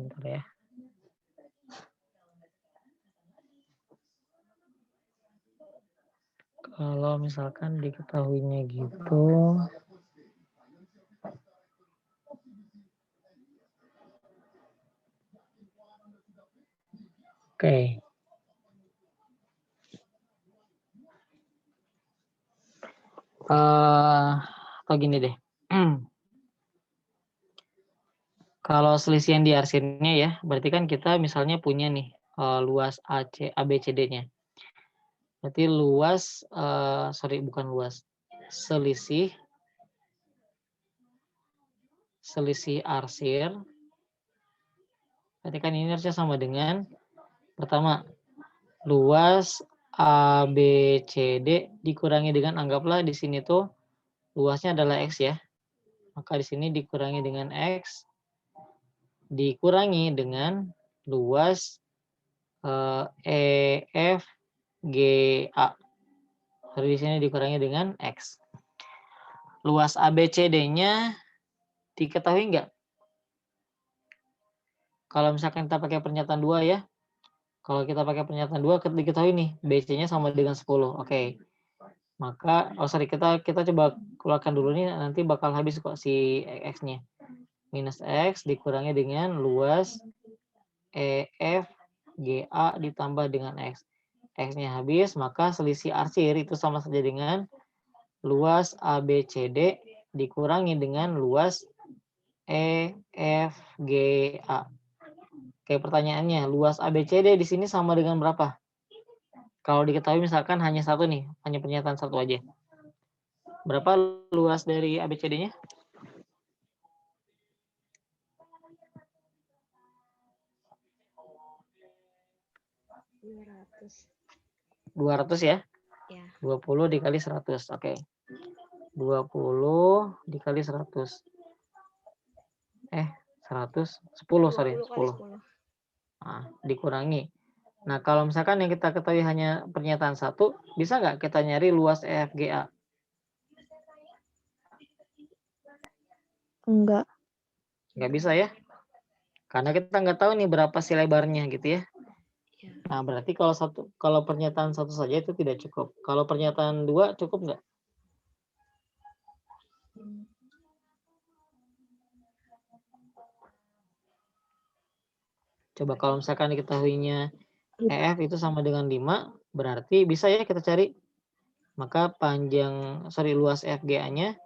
bentar ya. Kalau misalkan diketahuinya gitu, oke. Atau gini deh. Kalau selisihan di arsirnya ya, berarti kan kita misalnya punya nih luas AC, ABCD-nya. Berarti luas, bukan luas, selisih arsir. Berarti kan ini harusnya sama dengan pertama luas ABCD dikurangi dengan, anggaplah di sini tuh luasnya adalah X ya. Maka di sini dikurangi dengan X dikurangi dengan luas EFGA. Jadi di sini dikurangi dengan X. Luas ABCD-nya diketahui nggak? Kalau misalkan kita pakai pernyataan 2 ya. Kalau kita pakai pernyataan 2 diketahui nih BC-nya sama dengan 10. Oke. Maka kita coba keluarkan dulu nih, nanti bakal habis kok si X-nya. Minus X dikurangi dengan luas EFGA ditambah dengan X. X-nya habis, maka selisih arsir itu sama saja dengan luas ABCD dikurangi dengan luas EFGA. Oke, pertanyaannya, luas ABCD di sini sama dengan berapa? Kalau diketahui misalkan hanya satu nih, hanya pernyataan satu aja. Berapa luas dari ABCD-nya? 200 ya? Ya. 20 dikali 100. Oke. 20 dikali 100. 100, 10, sorry, 10. Nah, dikurangi. Nah, kalau misalkan yang kita ketahui hanya pernyataan satu, bisa nggak kita nyari luas EFGA? Enggak. Nggak bisa ya? Karena kita nggak tahu nih berapa sih lebarnya gitu ya. Nah, berarti kalau pernyataan satu saja itu tidak cukup. Kalau pernyataan 2 cukup nggak? Coba kalau misalkan diketahuinya EF itu sama dengan 5, berarti bisa ya kita cari. Maka luas FGA-nya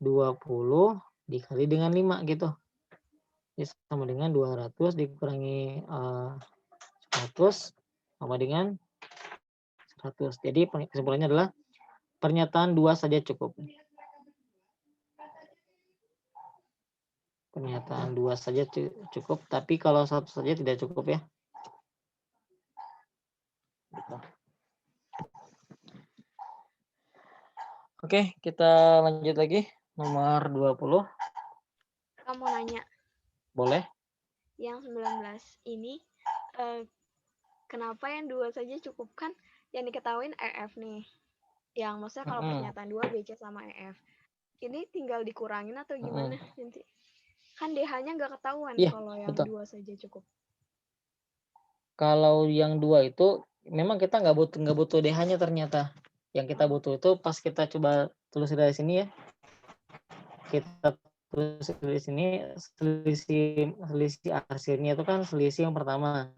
20 dikali dengan 5 gitu. Ini sama dengan 200 dikurangi 100 sama dengan 100. Jadi kesimpulannya adalah pernyataan 2 saja cukup. Pernyataan 2 saja cukup, tapi kalau 1 saja tidak cukup ya. Gitu. Oke, kita lanjut lagi. Nomor 20. Kamu nanya. Boleh. Yang 19 ini kenapa yang 2 saja cukup? Kan yang diketahuin EF nih. Yang maksudnya kalau pernyataan 2 BC sama EF. Ini tinggal dikurangin atau gimana nanti? Kan DH-nya nggak ketahuan kalau yang 2 saja cukup. Kalau yang 2 itu memang kita nggak butuh DH-nya ternyata. Yang kita butuh itu pas kita coba tulis dari sini ya. Kita tulis dari sini selisih arsirnya itu kan selisih yang pertama.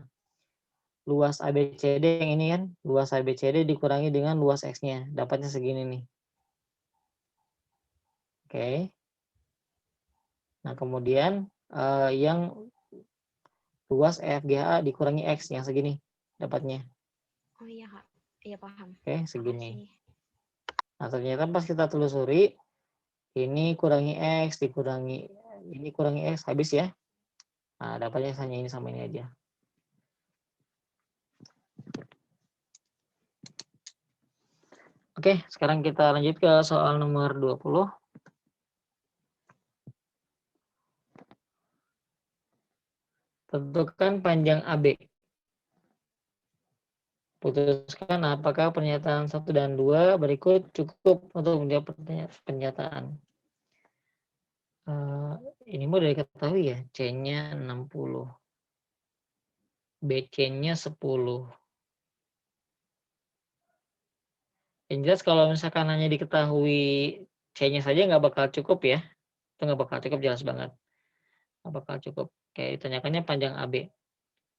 Luas ABCD yang ini kan, luas ABCD dikurangi dengan luas X-nya. Dapatnya segini nih. Oke. Nah, kemudian yang luas EFGA dikurangi X yang segini dapatnya. Oh iya, Kak. Iya, paham. Oke, segini. Nah, ternyata pas kita telusuri, ini kurangi X, ini kurangi X, habis ya. Nah, dapatnya hanya ini sama ini aja. Oke, sekarang kita lanjut ke soal nomor 20. Tentukan panjang AB. Putuskan apakah pernyataan 1 dan 2 berikut cukup untuk menjawab pernyataan. Ini mau dari ketahui ya, C-nya 60. BC-nya 10. Yang jelas kalau misalkan hanya diketahui C-nya saja nggak bakal cukup ya. Itu nggak bakal cukup, jelas banget. Nggak bakal cukup. Kayak ditanyakannya panjang AB.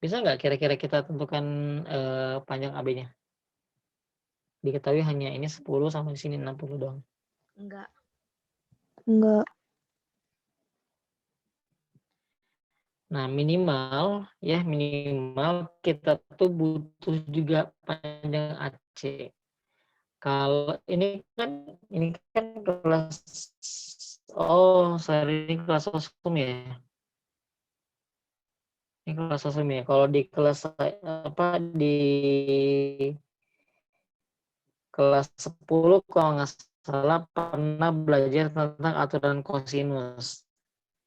Bisa nggak kira-kira kita tentukan panjang AB-nya? Diketahui hanya ini 10 sama di sini 60 doang. Enggak. Enggak. Nah, minimal kita tuh butuh juga panjang AC. Kalau ini kan kelas, sorry, ini kelas sosum ya. Ini kelas sosum ya. Kalau di kelas di kelas 10 kalau nggak salah pernah belajar tentang aturan kosinus.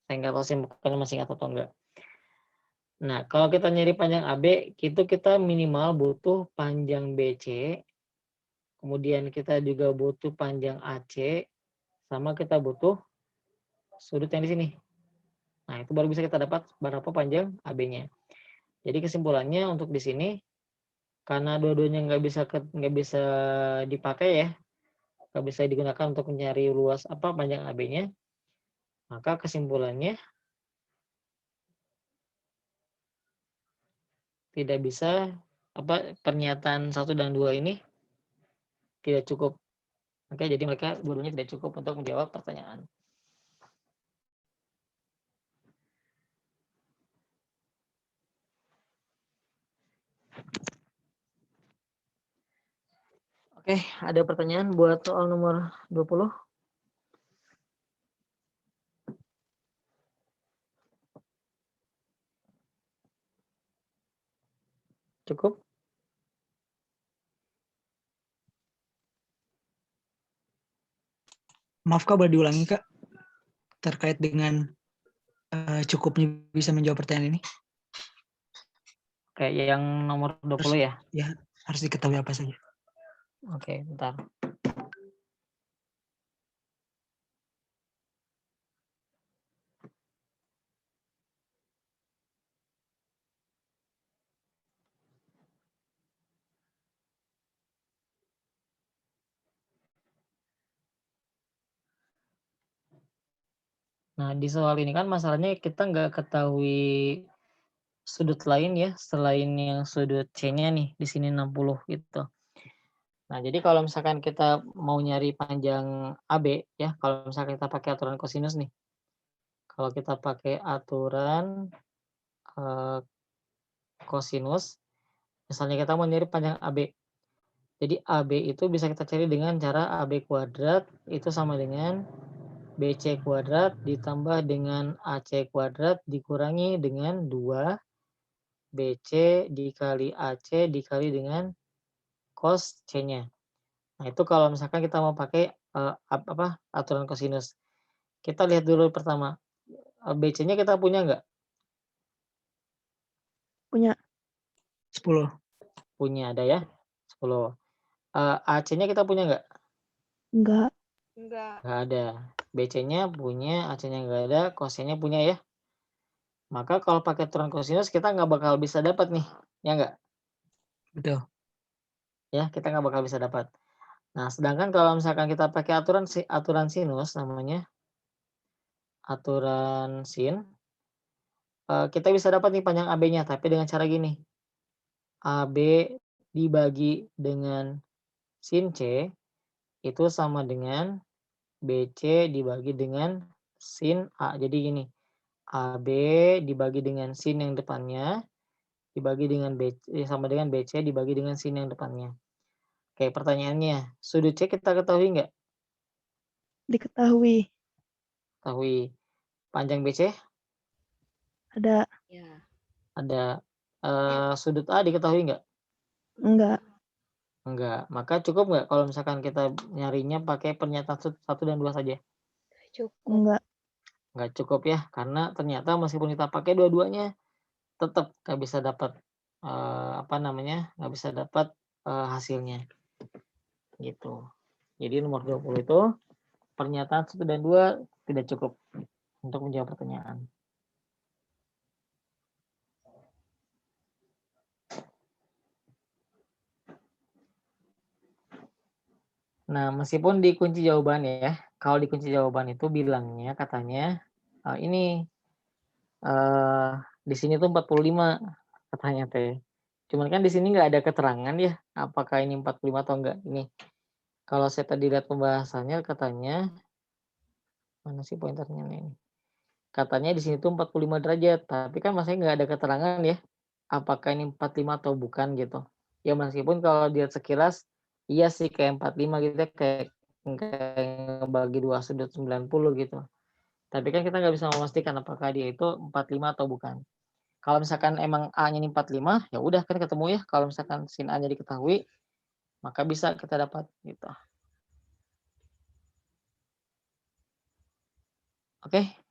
Saya nggak tahu sih bukannya masih ingat atau enggak. Nah, kalau kita nyari panjang AB, itu kita minimal butuh panjang BC, kemudian kita juga butuh panjang AC, sama kita butuh sudut yang di sini. Nah, itu baru bisa kita dapat berapa panjang AB-nya. Jadi kesimpulannya untuk di sini, karena dua-duanya nggak bisa dipakai ya, nggak bisa digunakan untuk mencari luas panjang AB-nya, maka kesimpulannya tidak bisa pernyataan 1 dan 2 ini tidak cukup. Oke, jadi mereka dua-duanya tidak cukup untuk menjawab pertanyaan. Oke, ada pertanyaan buat soal nomor 20? Cukup? Maaf Kak, boleh diulangi Kak? Terkait dengan cukupnya bisa menjawab pertanyaan ini. Kayak yang nomor 20 ya? Ya, harus diketahui apa saja. Oke, bentar. Nah, di soal ini kan masalahnya kita nggak ketahui sudut lain ya, selain yang sudut C-nya nih, di sini 60 gitu. Nah, jadi kalau misalkan kita mau nyari panjang AB ya, kalau misalkan kita pakai aturan kosinus nih. Kalau kita pakai aturan kosinus, misalnya kita mau nyari panjang AB. Jadi AB itu bisa kita cari dengan cara AB kuadrat itu sama dengan BC kuadrat ditambah dengan AC kuadrat dikurangi dengan 2 BC dikali AC dikali dengan cos C-nya. Nah, itu kalau misalkan kita mau pakai aturan kosinus. Kita lihat dulu pertama. BC-nya kita punya nggak? Punya. 10. Punya, ada ya? 10. AC-nya kita punya nggak? Enggak. Enggak. Nggak ada. BC-nya punya, AC-nya nggak ada, cos-nya punya ya. Maka kalau pakai aturan kosinus kita nggak bakal bisa dapat nih, ya nggak? Betul. Ya, kita nggak bakal bisa dapat. Nah, sedangkan kalau misalkan kita pakai aturan sinus namanya, aturan sin, kita bisa dapat nih panjang AB-nya, tapi dengan cara gini. AB dibagi dengan sin C itu sama dengan BC dibagi dengan sin A. Jadi gini, AB dibagi dengan sin yang depannya dibagi dengan BC sama dengan BC dibagi dengan sin yang depannya. Oke, pertanyaannya, sudut C kita ketahui nggak? Diketahui. Ketahui. Panjang BC? Ada. Ya. Ada. Sudut A diketahui nggak? Enggak. Enggak. Maka cukup nggak kalau misalkan kita nyarinya pakai pernyataan 1 dan 2 saja? Cukup. Enggak. Nggak cukup ya, karena ternyata meskipun kita pakai dua-duanya, tetap nggak bisa dapat nggak bisa dapat hasilnya. Gitu. Jadi nomor 20 itu pernyataan 1 dan 2 tidak cukup untuk menjawab pertanyaan. Nah, meskipun di kunci jawaban ya, kalau di kunci jawaban itu bilangnya katanya ini di sini tuh 45 katanya teh. Cuman kan di sini nggak ada keterangan ya, apakah ini 45 atau enggak ini. Kalau saya tadi lihat pembahasannya katanya, mana sih pointernya nih? Katanya di sini tuh 45 derajat, tapi kan masanya nggak ada keterangan ya, apakah ini 45 atau bukan gitu. Ya meskipun kalau dilihat sekilas, iya sih kayak 45 gitu ya, kayak ngebagi 2 sudut 90 gitu. Tapi kan kita nggak bisa memastikan apakah dia itu 45 atau bukan. Kalau misalkan emang A-nya ini 45, ya udah kan ketemu ya. Kalau misalkan sin A-nya diketahui, maka bisa kita dapat gitu. Oke.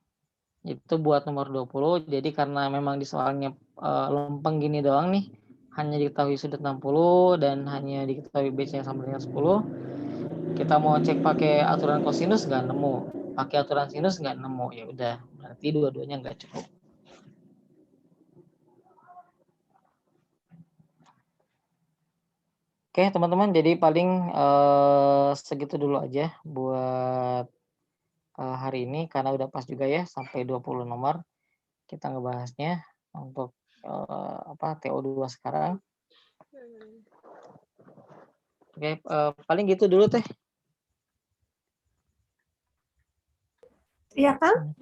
Itu buat nomor 20. Jadi karena memang di soalnya lempeng gini doang nih, hanya diketahui sudut 60 dan hanya diketahui BC yang sama dengan 10. Kita mau cek pakai aturan kosinus nggak nemu, pakai aturan sinus nggak nemu, ya udah berarti dua-duanya nggak cukup. Oke teman-teman, jadi paling segitu dulu aja buat hari ini karena udah pas juga ya sampai 20 nomor kita ngebahasnya untuk TO2 sekarang. Oke, paling gitu dulu teh. Iya kan?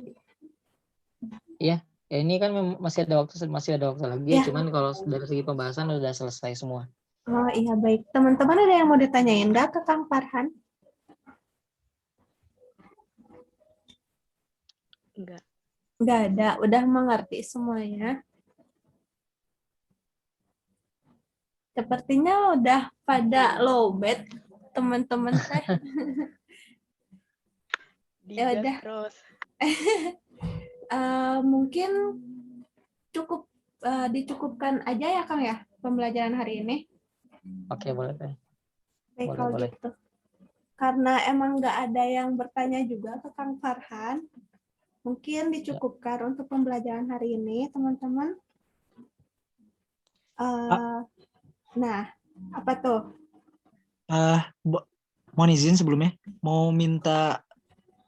Iya, ya ini kan masih ada waktu lagi. Ya. Cuman kalau dari segi pembahasan udah selesai semua. Oh iya baik. Teman-teman ada yang mau ditanyain nggak ke Kang Farhan? Enggak. Nggak ada, udah mengerti semuanya. Sepertinya udah pada lowbat teman-teman teh. Ya udah. Terus. Mungkin cukup dicukupkan aja ya Kang ya pembelajaran hari ini. Oke, boleh teh. Baik Boleh, kalau boleh. gitu. Karena emang nggak ada yang bertanya juga ke Kang Farhan, mungkin dicukupkan untuk pembelajaran hari ini, teman-teman. Nah, apa tuh? Mohon izin sebelumnya, mau minta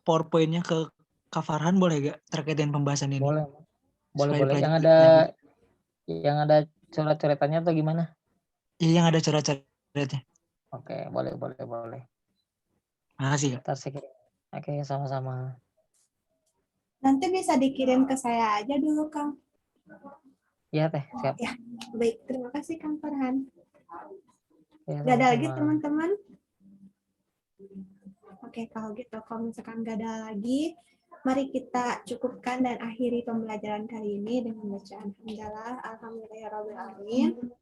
PowerPoint-nya ke Kak Farhan boleh gak terkait dengan pembahasan ini? Boleh. Supaya Boleh. dipelajari Yang ada coret-coretannya atau gimana? Iya, yang ada coret-coretnya. Oke, boleh. Makasih, Kak. Ntar saya kirim. Oke, sama-sama. Nanti bisa dikirim ke saya aja dulu, Kang. Iya, teh. Siap. Ya, baik. Terima kasih, Kang Farhan. Ya, Gak ada lagi, sama-sama. teman-teman? Oke, kalau gitu, kalau misalkan gak ada lagi, mari kita cukupkan dan akhiri pembelajaran kali ini dengan bacaan hamdalah, alhamdulillahirrahmanirrahim.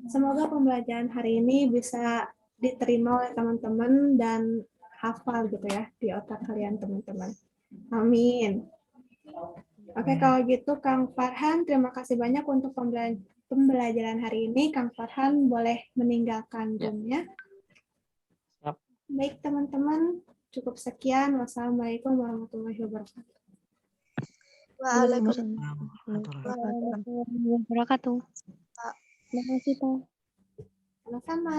Semoga pembelajaran hari ini bisa diterima oleh teman-teman dan hafal gitu ya di otak kalian teman-teman. Amin. Oke, kalau gitu Kang Farhan, terima kasih banyak untuk pembelajaran hari ini. Kang Farhan boleh meninggalkan room-nya. Baik teman-teman, cukup sekian. Wassalamualaikum warahmatullahi wabarakatuh. Waalaikumsalam warahmatullahi wabarakatuh. Terima kasih, Pak. Sama-sama.